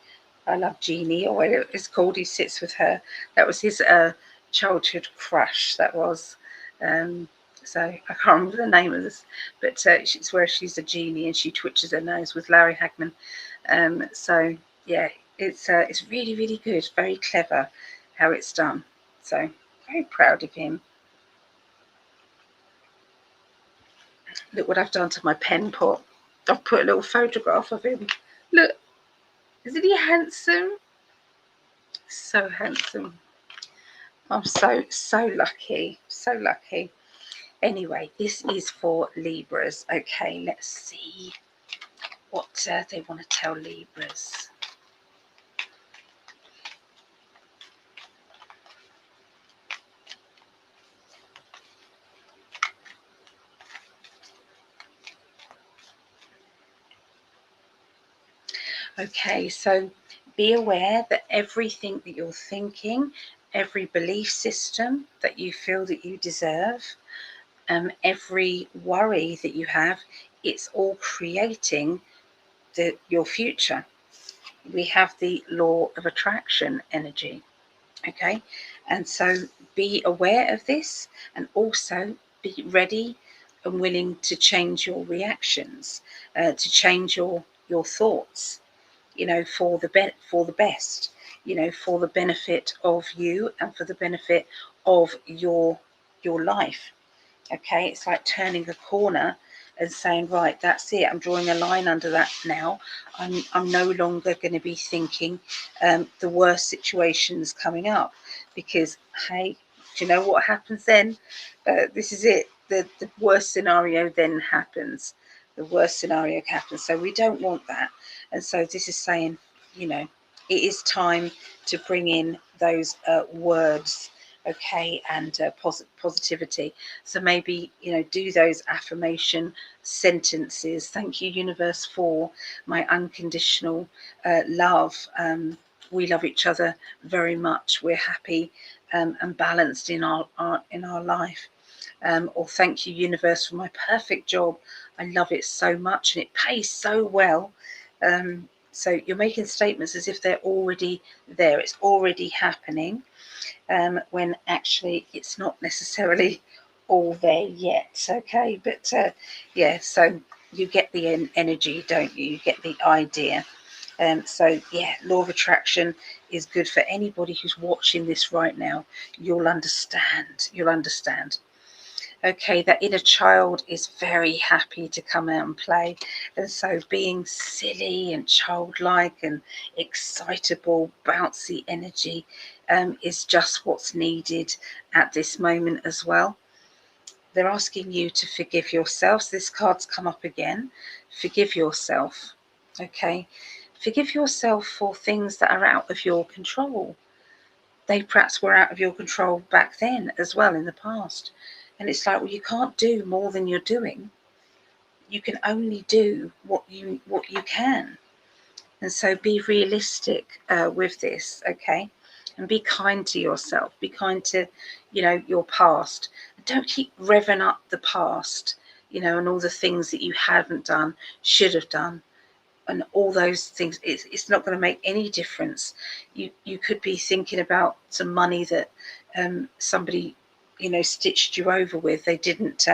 I love Jeannie, or what it's called. He sits with her. That was his childhood crush. That was. So I can't remember the name of this, but it's where she's a genie and she twitches her nose with Larry Hagman. So yeah, it's really good, very clever how it's done. So very proud of him. Look what I've done to my pen pot. I've put a little photograph of him. Look, isn't he handsome? So handsome. I'm so lucky, so lucky. Anyway, this is for Libras. Okay, let's see what they want to tell Libras. Okay, so be aware that everything that you're thinking, every belief system that you feel that you deserve, every worry that you have, it's all creating your future. We have the law of attraction energy. Okay, and so be aware of this, and also be ready and willing to change your reactions, to change your thoughts, you know, for the best, you know, for the benefit of you and for the benefit of your life. Okay, it's like turning a corner and saying, right, that's it, I'm drawing a line under that now. I'm no longer going to be thinking the worst situations coming up, because hey, do you know what happens then? This is it, the worst scenario then happens. The worst scenario happens, so we don't want that. And so this is saying, you know, it is time to bring in those words, okay, and positivity. So maybe, you know, do those affirmation sentences. Thank you, universe, for my unconditional love. We love each other very much. We're happy and balanced in our life. Or thank you, universe, for my perfect job. I love it so much and it pays so well. So you're making statements as if they're already there. It's already happening. When actually it's not necessarily all there yet. Okay, but yeah, so you get the energy, don't you? You get the idea. So yeah, law of attraction is good for anybody who's watching this right now. You'll understand. Okay, that inner child is very happy to come out and play. And so being silly and childlike and excitable, bouncy energy is just what's needed at this moment as well. They're asking you to forgive yourself. So this card's come up again. Forgive yourself. Okay, forgive yourself for things that are out of your control. They perhaps were out of your control back then as well in the past. And it's like, well, you can't do more than you're doing. You can only do what you can. And so be realistic with this, okay? And be kind to yourself. Be kind to, your past. Don't keep revving up the past, and all the things that you haven't done, should have done, and all those things. It's not going to make any difference. You could be thinking about some money that somebody stitched you over with. They didn't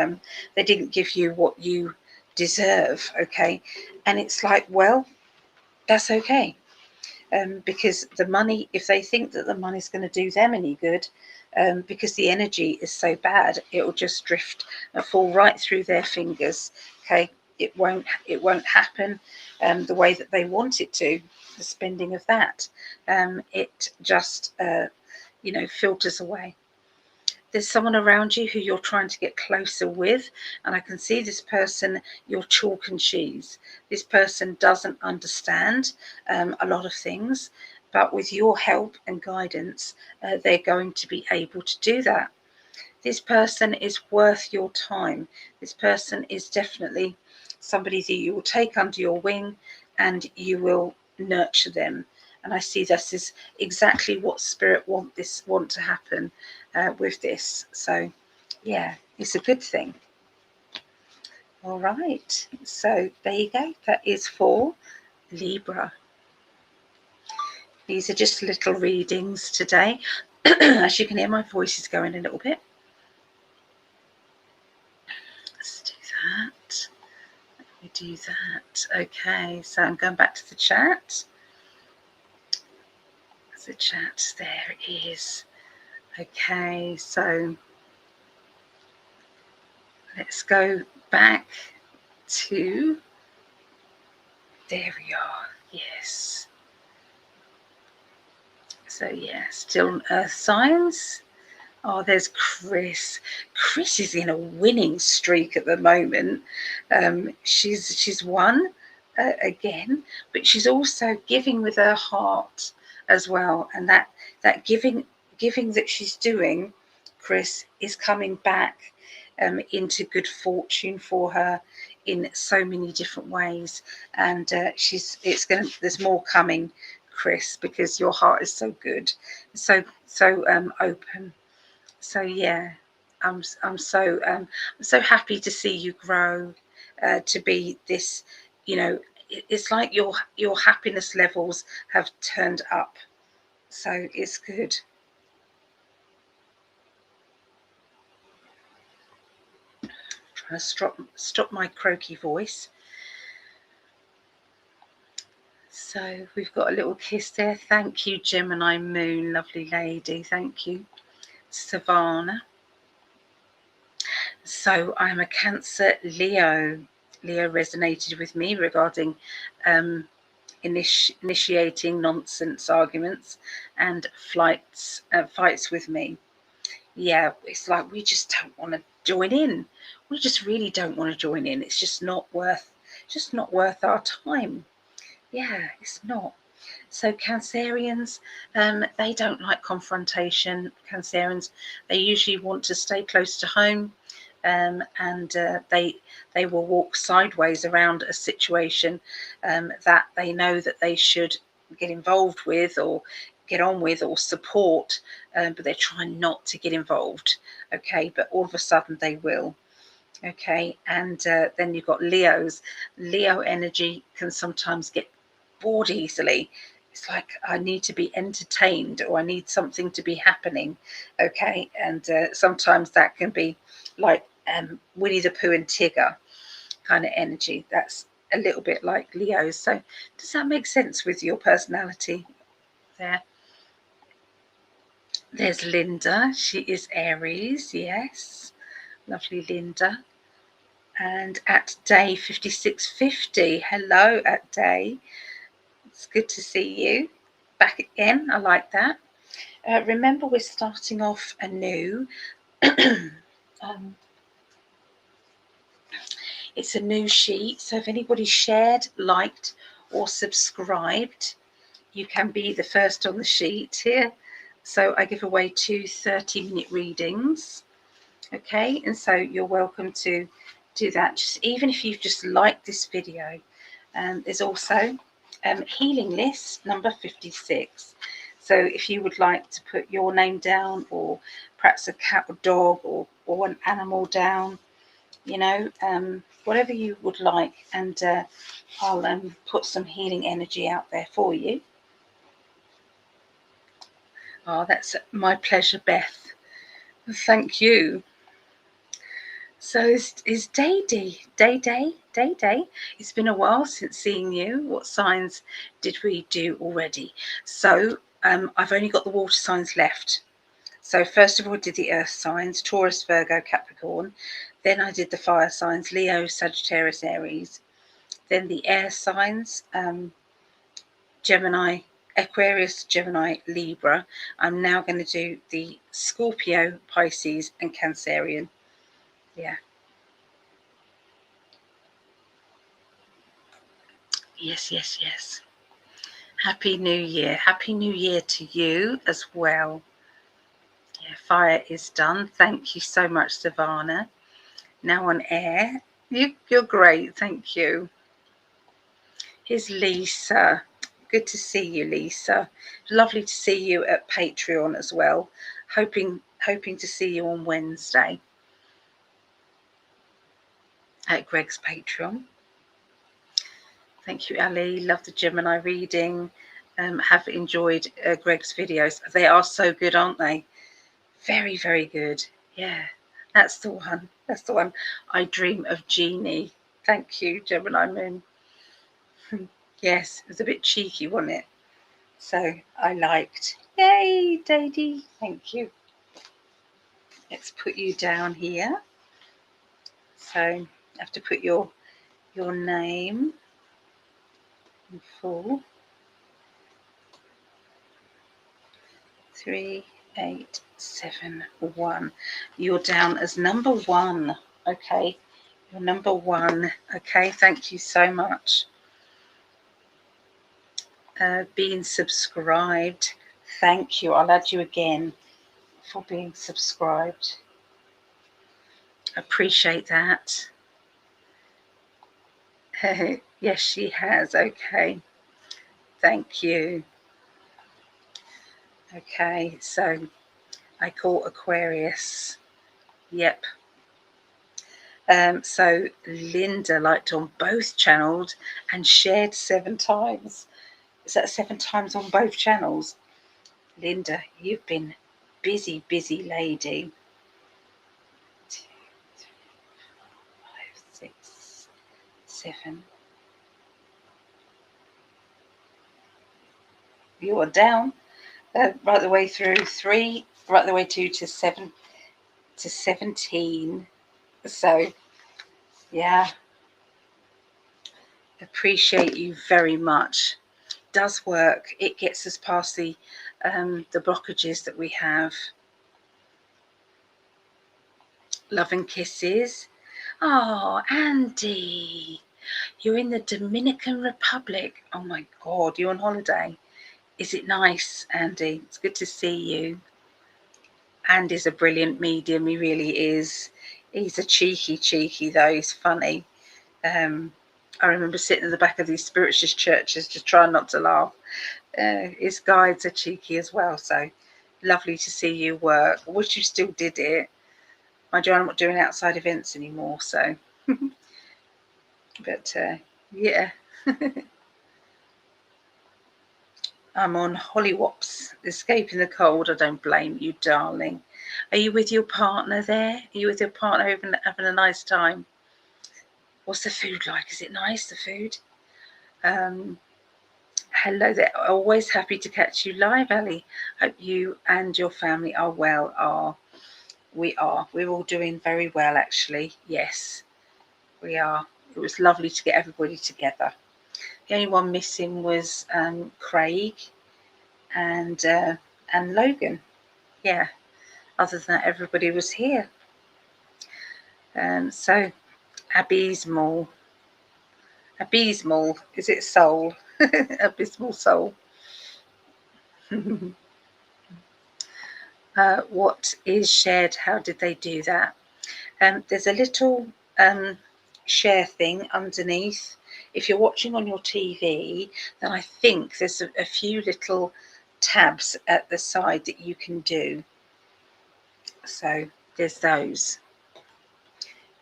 give you what you deserve, okay? And it's like, well, that's okay. Because the money, if they think that the money's going to do them any good, because the energy is so bad, it will just drift and fall right through their fingers. Okay, it won't happen the way that they want it to. The spending of that, it just filters away. There's someone around you who you're trying to get closer with, and I can see this person, you're chalk and cheese. This person doesn't understand a lot of things, but with your help and guidance, they're going to be able to do that. This person is worth your time. This person is definitely somebody that you will take under your wing and you will nurture them. And I see this is exactly what Spirit want to happen with this. So, yeah, it's a good thing. All right. So there you go. That is for Libra. These are just little readings today. As you can hear, my voice is going a little bit. Let's do that. Let me do that. Okay, so I'm going back to the chat. The chat, there it is. Okay, so let's go back to, there we are, yes. So yeah, still earth signs. Oh, there's Chris. Chris is in a winning streak at the moment. She's won again, but she's also giving with her heart as well, and that giving that she's doing, Chris, is coming back into good fortune for her in so many different ways, and there's more coming, Chris, because your heart is so good, so open. So yeah, I'm so happy to see you grow to be this. It's like your happiness levels have turned up, so it's good. Trying to stop my croaky voice. So we've got a little kiss there. Thank you, Gemini Moon, lovely lady. Thank you, Savannah. So I'm a Cancer Leo. Leo resonated with me regarding initiating nonsense arguments and fights with me. Yeah, it's like we just don't want to join in. We just really don't want to join in. It's just not worth our time. Yeah, it's not. So Cancerians, they don't like confrontation. Cancerians, they usually want to stay close to home, and they will walk sideways around a situation that they know that they should get involved with or get on with or support, but they're trying not to get involved. Okay, but all of a sudden they will. Okay, and then you've got Leos. Leo energy can sometimes get bored easily. It's like I need to be entertained or I need something to be happening. Okay, and sometimes that can be like Winnie the Pooh and Tigger kind of energy. That's a little bit like Leo. So does that make sense with your personality there? There's Linda. She is Aries, yes. Lovely Linda. And at day 5650, hello at day. It's good to see you back again. I like that. Remember, we're starting off anew. It's a new sheet, so if anybody shared, liked, or subscribed, you can be the first on the sheet here. So I give away 2 30-minute readings. Okay, and so you're welcome to do that, just even if you've just liked this video. There's also healing list number 56. So if you would like to put your name down, or perhaps a cat or dog, or an animal down, you know, whatever you would like, and I'll put some healing energy out there for you. Oh, that's my pleasure, Beth. Thank you. So is Day. It's been a while since seeing you. What signs did we do already? So I've only got the water signs left. So first of all, I did the earth signs, Taurus, Virgo, Capricorn. Then I did the fire signs, Leo, Sagittarius, Aries. Then the air signs, Gemini, Aquarius, Gemini, Libra. I'm now going to do the Scorpio, Pisces, and Cancerian. Yeah. Yes. Happy New Year. Happy New Year to you as well. Yeah, fire is done. Thank you so much, Savannah. Now on air. You're great. Thank you. Here's Lisa. Good to see you, Lisa. Lovely to see you at Patreon as well. Hoping to see you on Wednesday at Gregg's Patreon. Thank you, Ali. Love the Gemini reading. Have enjoyed Gregg's videos. They are so good, aren't they? Very, very good. Yeah, that's the one. That's the one. I dream of Jeannie. Thank you, Gemini Moon. Yes, it was a bit cheeky, wasn't it? So I liked. Yay, Daddy. Thank you. Let's put you down here. So you have to put your name in full. 3871. You're down as number 1. Okay, you're number 1. Okay, thank you so much. Being subscribed. Thank you. I'll add you again for being subscribed. Appreciate that. Yes, she has. Okay. Thank you. Okay, so I call Aquarius. Yep. So Linda liked on both channels and shared 7 times. Is that 7 times on both channels? Linda, you've been busy lady. 2, 3, 4, 5, 6, 7. You are down right the way through 3, right the way to 7 to 17. So yeah, appreciate you very much. Does work. It gets us past the blockages that we have. Love and kisses. Oh, Andy, you're in the Dominican Republic. Oh my God, you're on holiday. Is it nice, Andy? It's good to see you. Andy's a brilliant medium. He really is. He's a cheeky though. He's funny. I remember sitting in the back of these spiritualist churches just trying not to laugh. His guides are cheeky as well. So lovely to see you work. I wish you still did it. Mind you, I'm not doing outside events anymore. So, but yeah. I'm on Hollywops, escaping the cold. I don't blame you, darling. Are you with your partner there? Are you with your partner having a nice time? What's the food like? Is it nice, the food? Hello there. Always happy to catch you live, Ali. Hope you and your family are well. we are. We're all doing very well, actually. Yes, we are. It was lovely to get everybody together. The only one missing was Craig and Logan. Yeah. Other than that, everybody was here. So abysmal. Abysmal. Is it soul? Abysmal soul. What is shared? How did they do that? There's a little share thing underneath. If you're watching on your TV, then I think there's a few little tabs at the side that you can do. So there's those.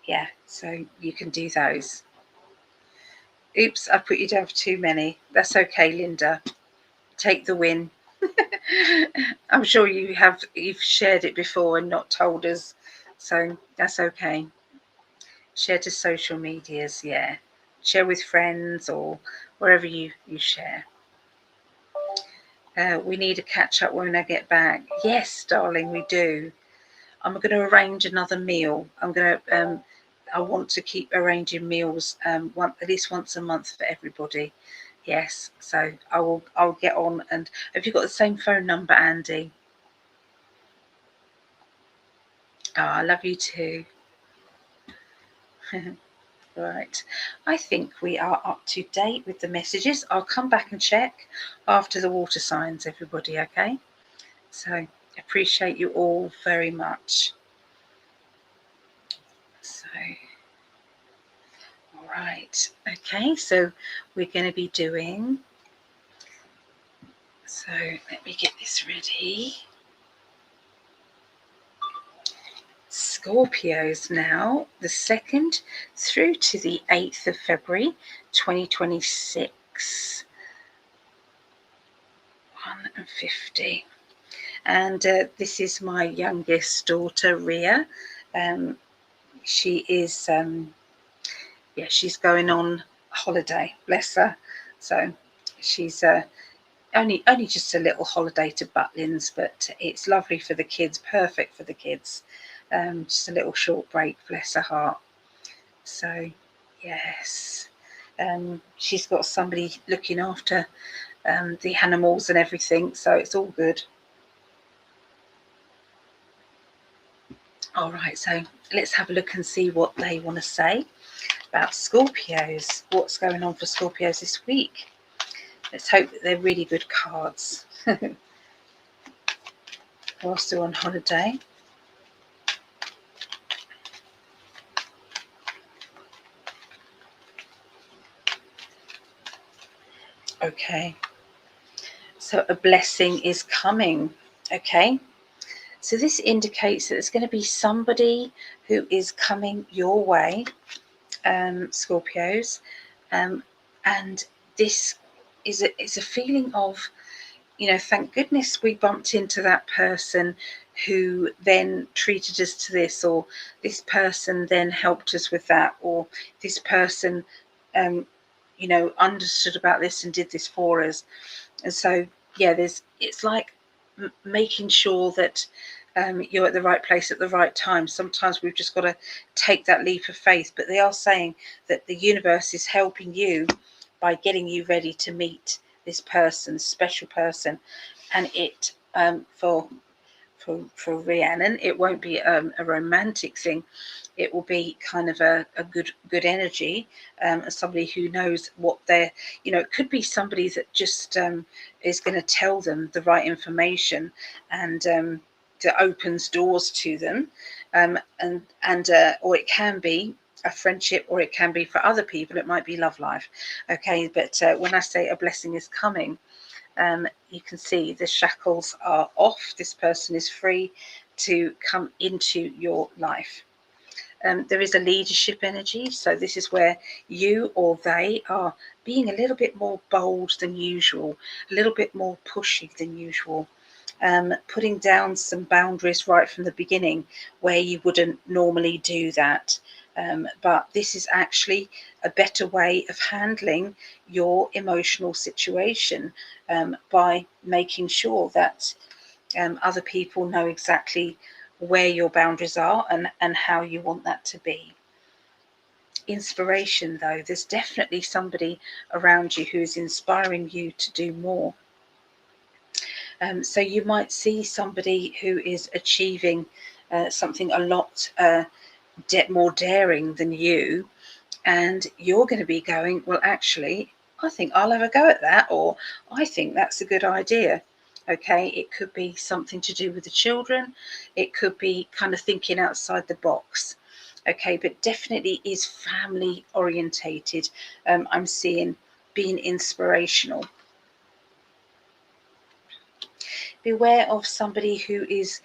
Yeah, so you can do those. Oops, I put you down for too many. That's okay, Linda. Take the win. I'm sure you've shared it before and not told us, so that's okay. Share to social medias, yeah. Share with friends or wherever you share. We need a catch up when I get back. Yes, darling, we do. I'm going to arrange another meal. I want to keep arranging meals at least once a month for everybody. Yes, so I'll get on. And have you got the same phone number, Andy? Oh, I love you too. Right, I think we are up to date with the messages. I'll come back and check after the water signs, everybody, okay? So appreciate you all very much. So, all right, okay, so we're going to be doing, so let me get this ready. Scorpios now, the 2nd through to the 8th of February 2026. 150. And this is my youngest daughter, Ria. She is, she's going on holiday, bless her. So she's only just a little holiday to Butlins, but it's lovely for the kids, perfect for the kids. Just a little short break, bless her heart. So yes, she's got somebody looking after the animals and everything, so it's all good. All right, so let's have a look and see what they want to say about Scorpios. What's going on for Scorpios this week? Let's hope that they're really good cards whilst they're on holiday. Okay, so a blessing is coming. Okay, so this indicates that there's going to be somebody who is coming your way, Scorpios, and this is a feeling of, thank goodness we bumped into that person who then treated us to this, or this person then helped us with that, or this person understood about this and did this for us. And so it's like making sure that you're at the right place at the right time. Sometimes we've just got to take that leap of faith, but they are saying that the universe is helping you by getting you ready to meet this person, special person. And it for Rhiannon, it won't be a romantic thing. It will be kind of a good energy, somebody who knows what they're, it could be somebody that just is going to tell them the right information, and that opens doors to them, or it can be a friendship, or it can be for other people, it might be love life. Okay, but when I say a blessing is coming, you can see the shackles are off. This person is free to come into your life. There is a leadership energy, so this is where you or they are being a little bit more bold than usual, a little bit more pushy than usual, putting down some boundaries right from the beginning where you wouldn't normally do that. But this is actually a better way of handling your emotional situation, by making sure that other people know exactly where your boundaries are and how you want that to be. Inspiration, though, there's definitely somebody around you who is inspiring you to do more. So you might see somebody who is achieving something a lot more daring than you, and you're going to be going, well, actually, I think I'll have a go at that, or I think that's a good idea. Okay, it could be something to do with the children. It could be kind of thinking outside the box. Okay, but definitely is family orientated. I'm seeing being inspirational. Beware of somebody who is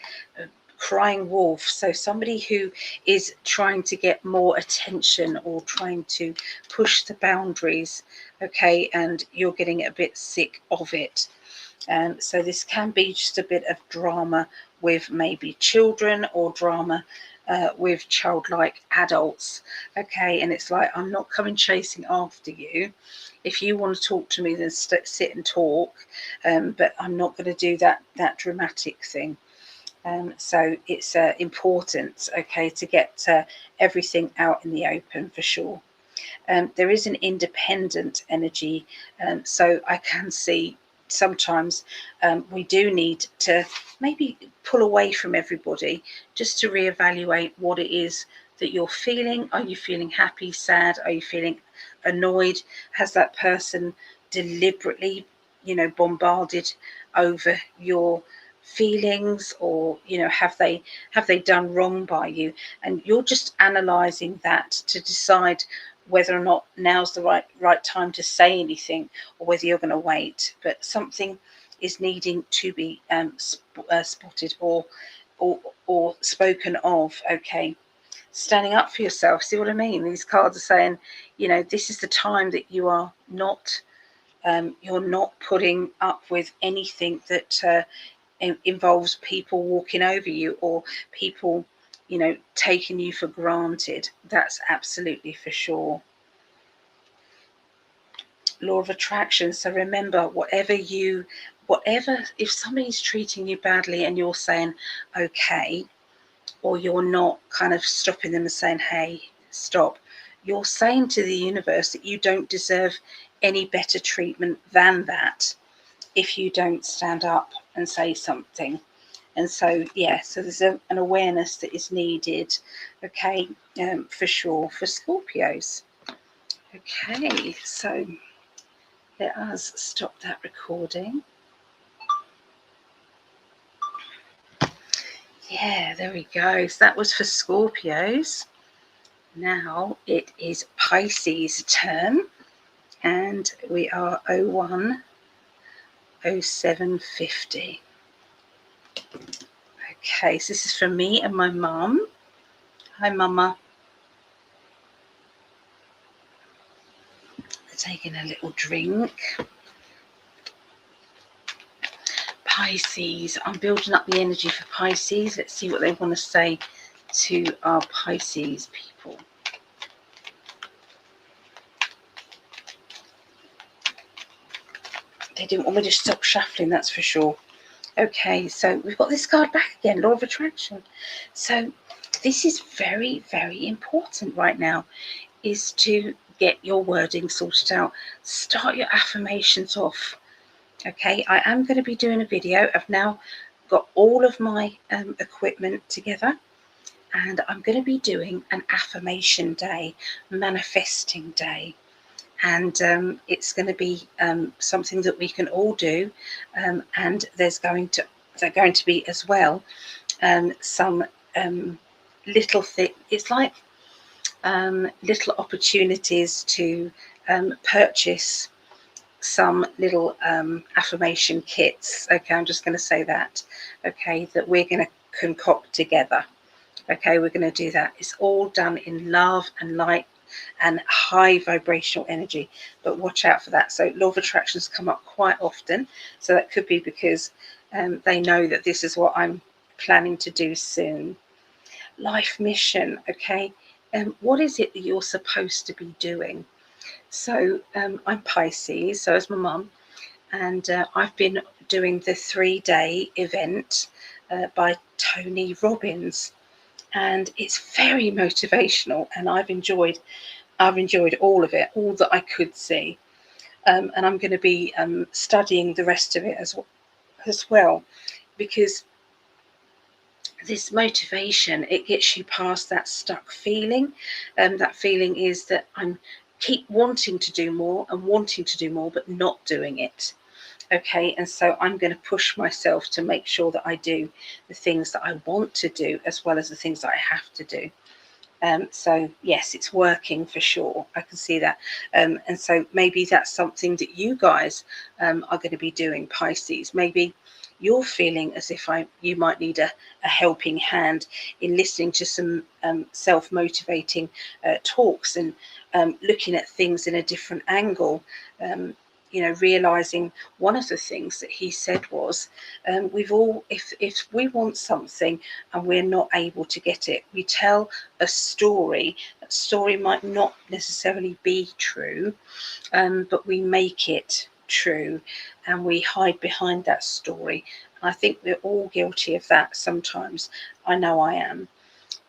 crying wolf, so somebody who is trying to get more attention or trying to push the boundaries, okay, and you're getting a bit sick of it. So this can be just a bit of drama with maybe children, or drama with childlike adults, okay, and it's like, I'm not coming chasing after you. If you want to talk to me, then sit and talk, but I'm not going to do that dramatic thing. So it's important, okay, to get everything out in the open for sure. There is an independent energy, so I can see sometimes we do need to maybe pull away from everybody just to reevaluate what it is that you're feeling. Are you feeling happy, sad? Are you feeling annoyed? Has that person deliberately, bombarded over your feelings, or have they done wrong by you? And you're just analyzing that to decide whether or not now's the right time to say anything, or whether you're going to wait. But something is needing to be spotted or spoken of. Okay, standing up for yourself. See what I mean? These cards are saying, this is the time that you are not you're not putting up with anything that involves people walking over you, or people taking you for granted. That's absolutely for sure. Law of attraction. So remember, whatever, if somebody's treating you badly and you're saying okay, or you're not kind of stopping them and saying, hey, stop, you're saying to the universe that you don't deserve any better treatment than that if you don't stand up and say something. And so, so there's an awareness that is needed, okay, for sure, for Scorpios. Okay, so let us stop that recording. Yeah, there we go. So that was for Scorpios. Now it is Pisces' turn, and we are 010750. Okay, so this is for me and my mum. Hi, Mama. Taking a little drink. Pisces. I'm building up the energy for Pisces. Let's see what they want to say to our Pisces people. They didn't want me to stop shuffling, that's for sure. Okay, so we've got this card back again, Law of Attraction. So this is very, very important right now, is to get your wording sorted out. Start your affirmations off. Okay, I am going to be doing a video. I've now got all of my equipment together, and I'm going to be doing an affirmation day, manifesting day. And it's going to be something that we can all do, and they're going to be as well some little thing. It's like little opportunities to purchase some little affirmation kits. Okay, I'm just going to say that. Okay, that we're going to concoct together. Okay, we're going to do that. It's all done in love and light and high vibrational energy, but watch out for that. So Law of Attractions come up quite often, so that could be because they know that this is what I'm planning to do soon. Life mission. Okay, what is it that you're supposed to be doing? So I'm Pisces, so is my mum, and I've been doing the 3-day event by Tony Robbins, and it's very motivational, and I've enjoyed all of it, all that I could see. And I'm going to be studying the rest of it as well, because this motivation, it gets you past that stuck feeling. That feeling is that I'm keep wanting to do more and wanting to do more, but not doing it. Okay, and so I'm going to push myself to make sure that I do the things that I want to do as well as the things that I have to do. So yes, it's working for sure. I can see that. And so maybe that's something that you guys are going to be doing, Pisces. Maybe you're feeling as if you might need a helping hand in listening to some self-motivating talks, and looking at things in a different angle. Realizing one of the things that he said was, we've all, if we want something and we're not able to get it, we tell a story. That story might not necessarily be true, but we make it true, and we hide behind that story. And I think we're all guilty of that sometimes. I know I am.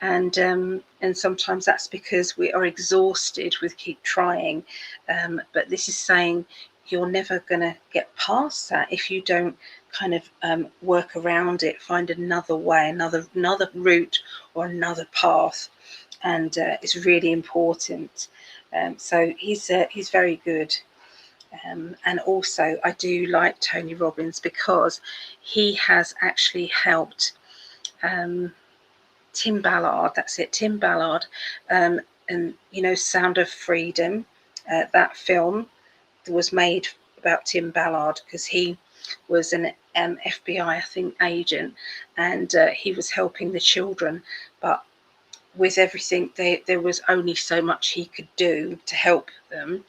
And sometimes that's because we are exhausted with keep trying. But this is saying you're never going to get past that if you don't kind of work around it, find another way, another route or another path. And it's really important. So he's very good. And also I do like Tony Robbins because he has actually helped Tim Ballard, that's it, Tim Ballard, and Sound of Freedom, that film was made about Tim Ballard because he was an FBI, I think, agent, and he was helping the children, but with everything, there was only so much he could do to help them,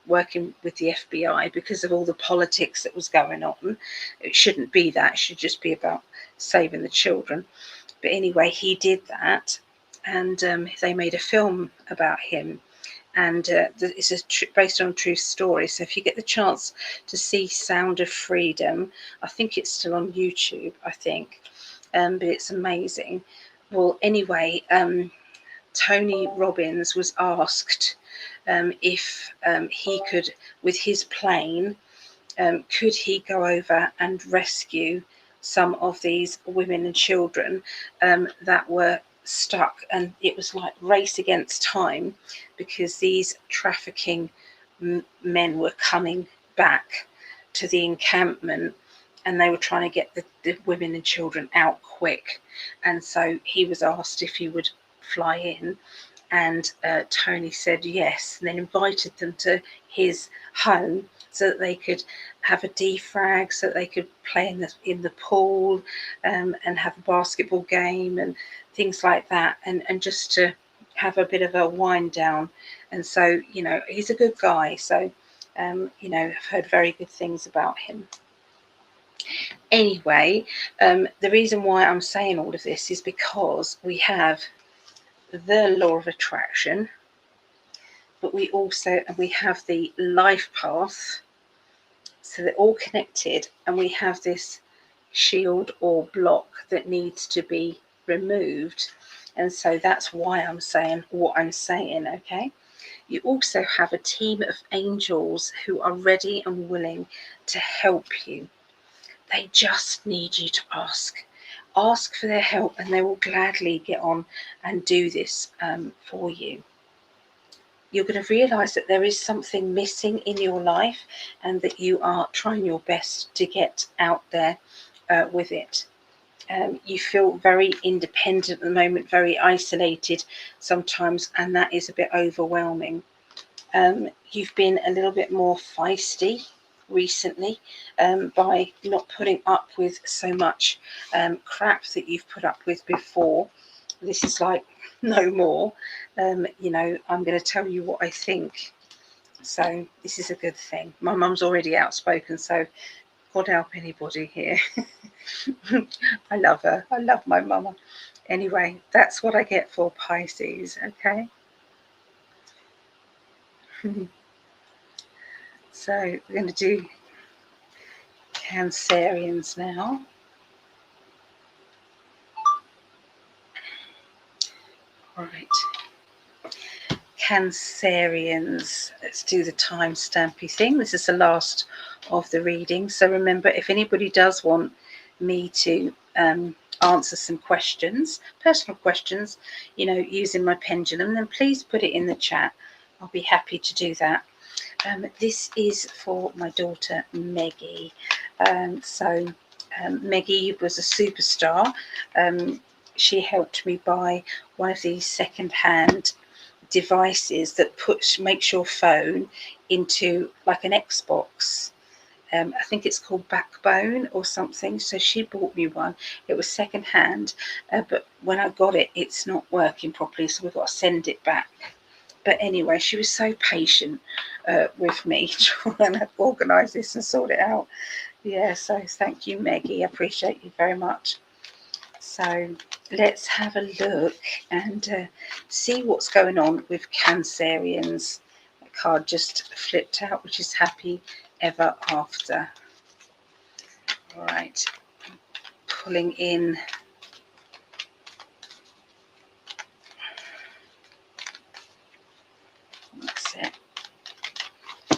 working with the FBI, because of all the politics that was going on. It shouldn't be that, it should just be about saving the children. But anyway, he did that, and they made a film about him, and it's based on a true story. So if you get the chance to see Sound of Freedom, I think it's still on YouTube, I think, but it's amazing. Well, anyway, Tony Robbins was asked if he could, with his plane, could he go over and rescue some of these women and children that were stuck. And it was like race against time, because these trafficking men were coming back to the encampment, and they were trying to get the women and children out quick. And so he was asked if he would fly in, and Tony said yes, and then invited them to his home so that they could have a defrag, so that they could play in the pool, and have a basketball game and things like that, and just to have a bit of a wind down. And so, he's a good guy. So, I've heard very good things about him. Anyway, the reason why I'm saying all of this is because we have the law of attraction, but we have the life path. So they're all connected, and we have this shield or block that needs to be removed. And so that's why I'm saying what I'm saying, okay? You also have a team of angels who are ready and willing to help you. They just need you to ask. Ask for their help, and they will gladly get on and do this for you. You're going to realize that there is something missing in your life, and that you are trying your best to get out there with it. You feel very independent at the moment, very isolated sometimes, and that is a bit overwhelming. You've been a little bit more feisty recently, by not putting up with so much crap that you've put up with before. This is like no more. I'm going to tell you what I think. So this is a good thing. My mum's already outspoken, so God help anybody here. I love her. I love my mama. Anyway, that's what I get for Pisces, okay? So we're going to do Cancereans now. Right. Cancerians, let's do the time stampy thing. This is the last of the reading, so remember, if anybody does want me to answer some questions, personal questions, you know, using my pendulum, then please put it in the chat. I'll be happy to do that. This is for my daughter Meggie. Meggie was a superstar. She helped me buy one of these second-hand devices that makes your phone into like an Xbox. I think it's called Backbone or something. So she bought me one. It was second hand, but when I got it, it's not working properly, so we've got to send it back. But anyway, she was so patient with me trying to organise this and sort it out. Yeah, so thank you, Meggie. I appreciate you very much. So let's have a look and see what's going on with Cancerians. The card just flipped out, which is happy ever after. All right, pulling in. That's it.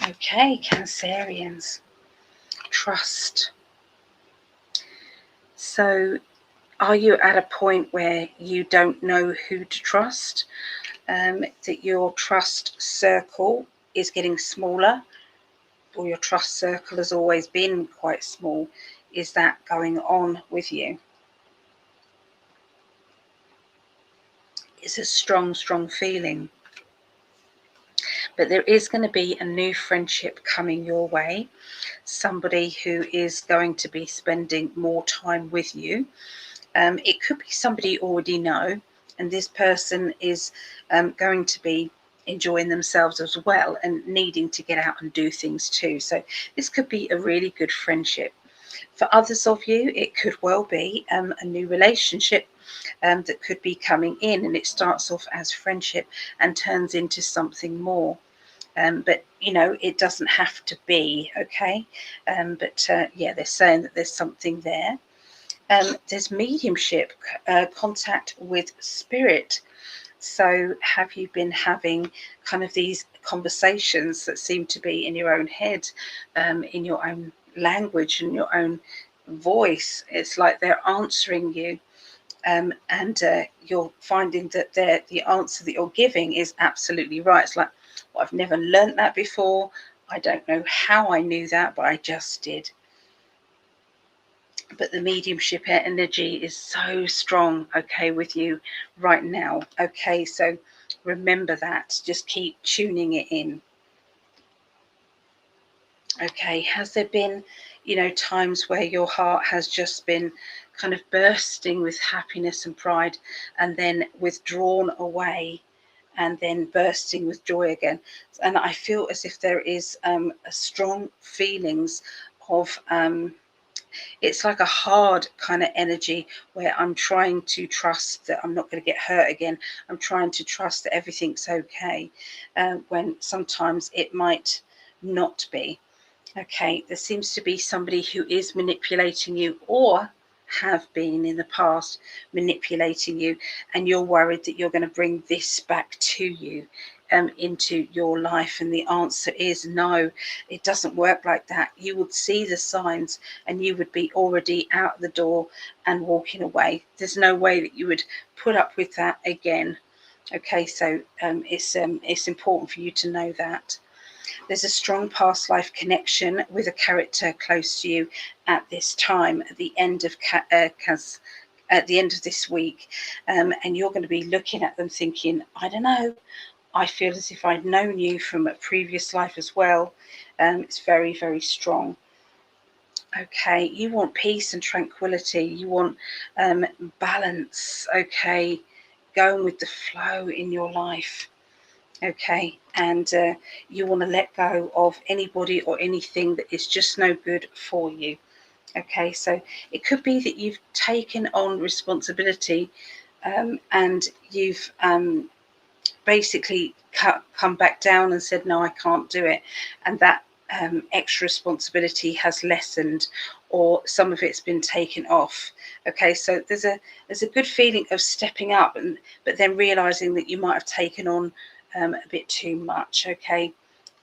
Okay, Cancerians. Trust. So are you at a point where you don't know who to trust? That your trust circle is getting smaller, or your trust circle has always been quite small? Is that going on with you? It's a strong, strong feeling. But there is going to be a new friendship coming your way. Somebody who is going to be spending more time with you. It could be somebody you already know, and this person is going to be enjoying themselves as well and needing to get out and do things too. So this could be a really good friendship. For others of you, it could well be a new relationship that could be coming in, and it starts off as friendship and turns into something more. But you know, it doesn't have to be, okay? Yeah, they're saying that there's something there. There's mediumship, contact with spirit. So have you been having kind of these conversations that seem to be in your own head, in your own language and your own voice? It's like they're answering you, and you're finding that the answer that you're giving is absolutely right. It's like, well, I've never learnt that before. I don't know how I knew that, but I just did. But the mediumship energy is so strong, okay, with you right now. Okay, so remember that. Just keep tuning it in. Okay, has there been, you know, times where your heart has just been kind of bursting with happiness and pride, and then withdrawn away, and then bursting with joy again? And I feel as if there is a strong feelings of it's like a hard kind of energy where I'm trying to trust that I'm not going to get hurt again. I'm trying to trust that everything's okay, when sometimes it might not be. Okay, there seems to be somebody who is manipulating you, or have been in the past manipulating you, and you're worried that you're going to bring this back to you, into your life. And the answer is no, it doesn't work like that. You would see the signs and you would be already out the door and walking away. There's no way that you would put up with that again. Okay, so it's important for you to know that. There's a strong past life connection with a character close to you at this time, at the end of at the end of this week, and you're going to be looking at them thinking, I don't know, I feel as if I'd known you from a previous life as well. It's very, very strong. Okay, you want peace and tranquility. You want balance. Okay, going with the flow in your life. Okay, and you want to let go of anybody or anything that is just no good for you. Okay, so it could be that you've taken on responsibility, and you've basically come back down and said, no, I can't do it, and that extra responsibility has lessened, or some of it's been taken off. Okay, so there's a good feeling of stepping up, but then realizing that you might have taken on a bit too much. Okay,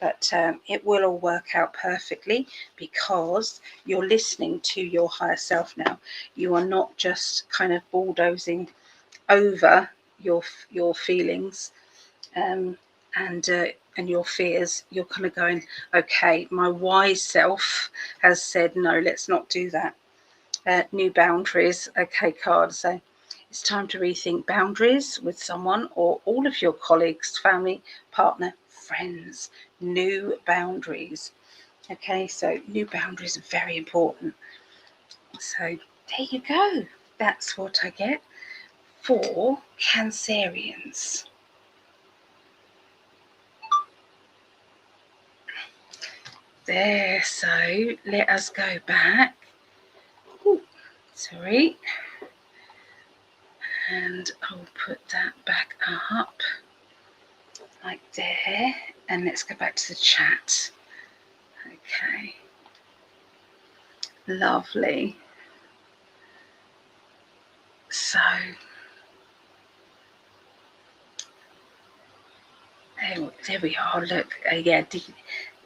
but it will all work out perfectly, because you're listening to your higher self now. You are not just kind of bulldozing over your feelings, and your fears. You're kind of going, okay, my wise self has said no, let's not do that. New boundaries. Okay, card. So it's time to rethink boundaries with someone or all of your colleagues, family, partner, friends. New boundaries. Okay, so new boundaries are very important. So there you go. That's what I get for Cancerians. There, so let us go back. Ooh, sorry. And I'll put that back up like there. And let's go back to the chat. Okay. Lovely. So there we are. Look, yeah,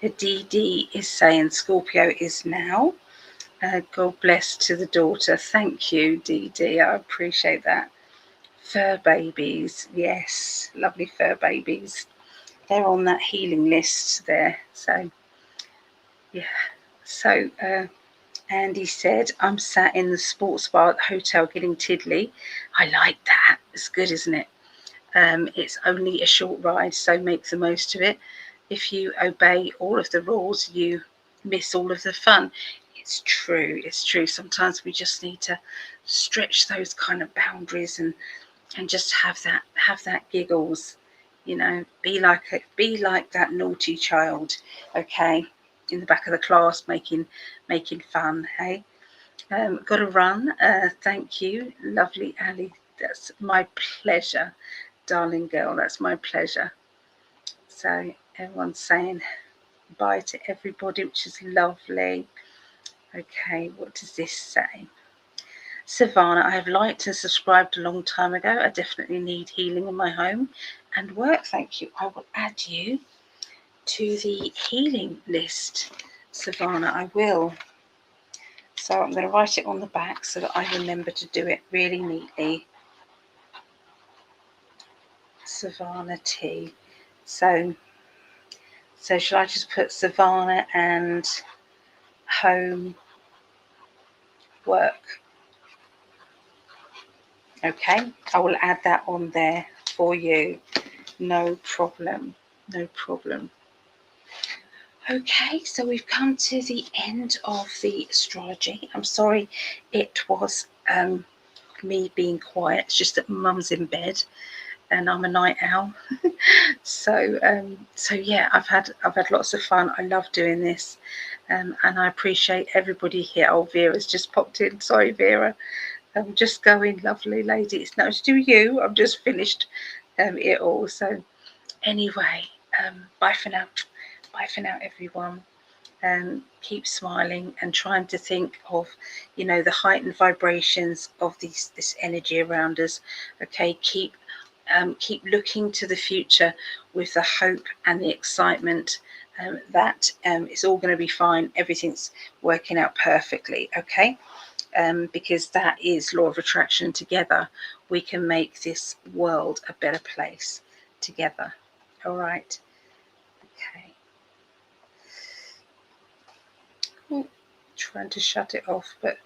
DD is saying Scorpio is now. God bless to the daughter. Thank you, DD. I appreciate that. Fur babies. Yes, lovely fur babies. They're on that healing list there. So, yeah. So, Andy said, I'm sat in the sports bar at the hotel getting tiddly. I like that. It's good, isn't it? It's only a short ride, so make the most of it. If you obey all of the rules, you miss all of the fun. It's true. It's true. Sometimes we just need to stretch those kind of boundaries and just have that giggles. You know, be like that naughty child. Okay, in the back of the class, making fun. Hey, got to run. Thank you, lovely Ali. That's my pleasure, darling girl. That's my pleasure. So everyone's saying bye to everybody, which is lovely. Okay, what does this say? Savannah, I have liked and subscribed a long time ago. I definitely need healing in my home and work. Thank you. I will add you to the healing list, Savannah. I will. So I'm going to write it on the back so that I remember to do it really neatly. Savannah T. So shall I just put Savannah and home work? Okay, I will add that on there for you. No problem. No problem. Okay, so we've come to the end of the astrology. I'm sorry it was me being quiet. It's just that Mum's in bed and I'm a night owl. So yeah, I've had lots of fun. I love doing this, and I appreciate everybody here. Oh, Vera's just popped in. Sorry, Vera. Just going, lovely lady. It's not to do you. I've just finished it all. So anyway, bye for now. Bye for now, everyone. Keep smiling and trying to think of, the heightened vibrations of this energy around us. Okay, keep looking to the future with the hope and the excitement that it's all going to be fine. Everything's working out perfectly. Okay. Because that is law of attraction. Together we can make this world a better place together. All right. Okay. Ooh, trying to shut it off, but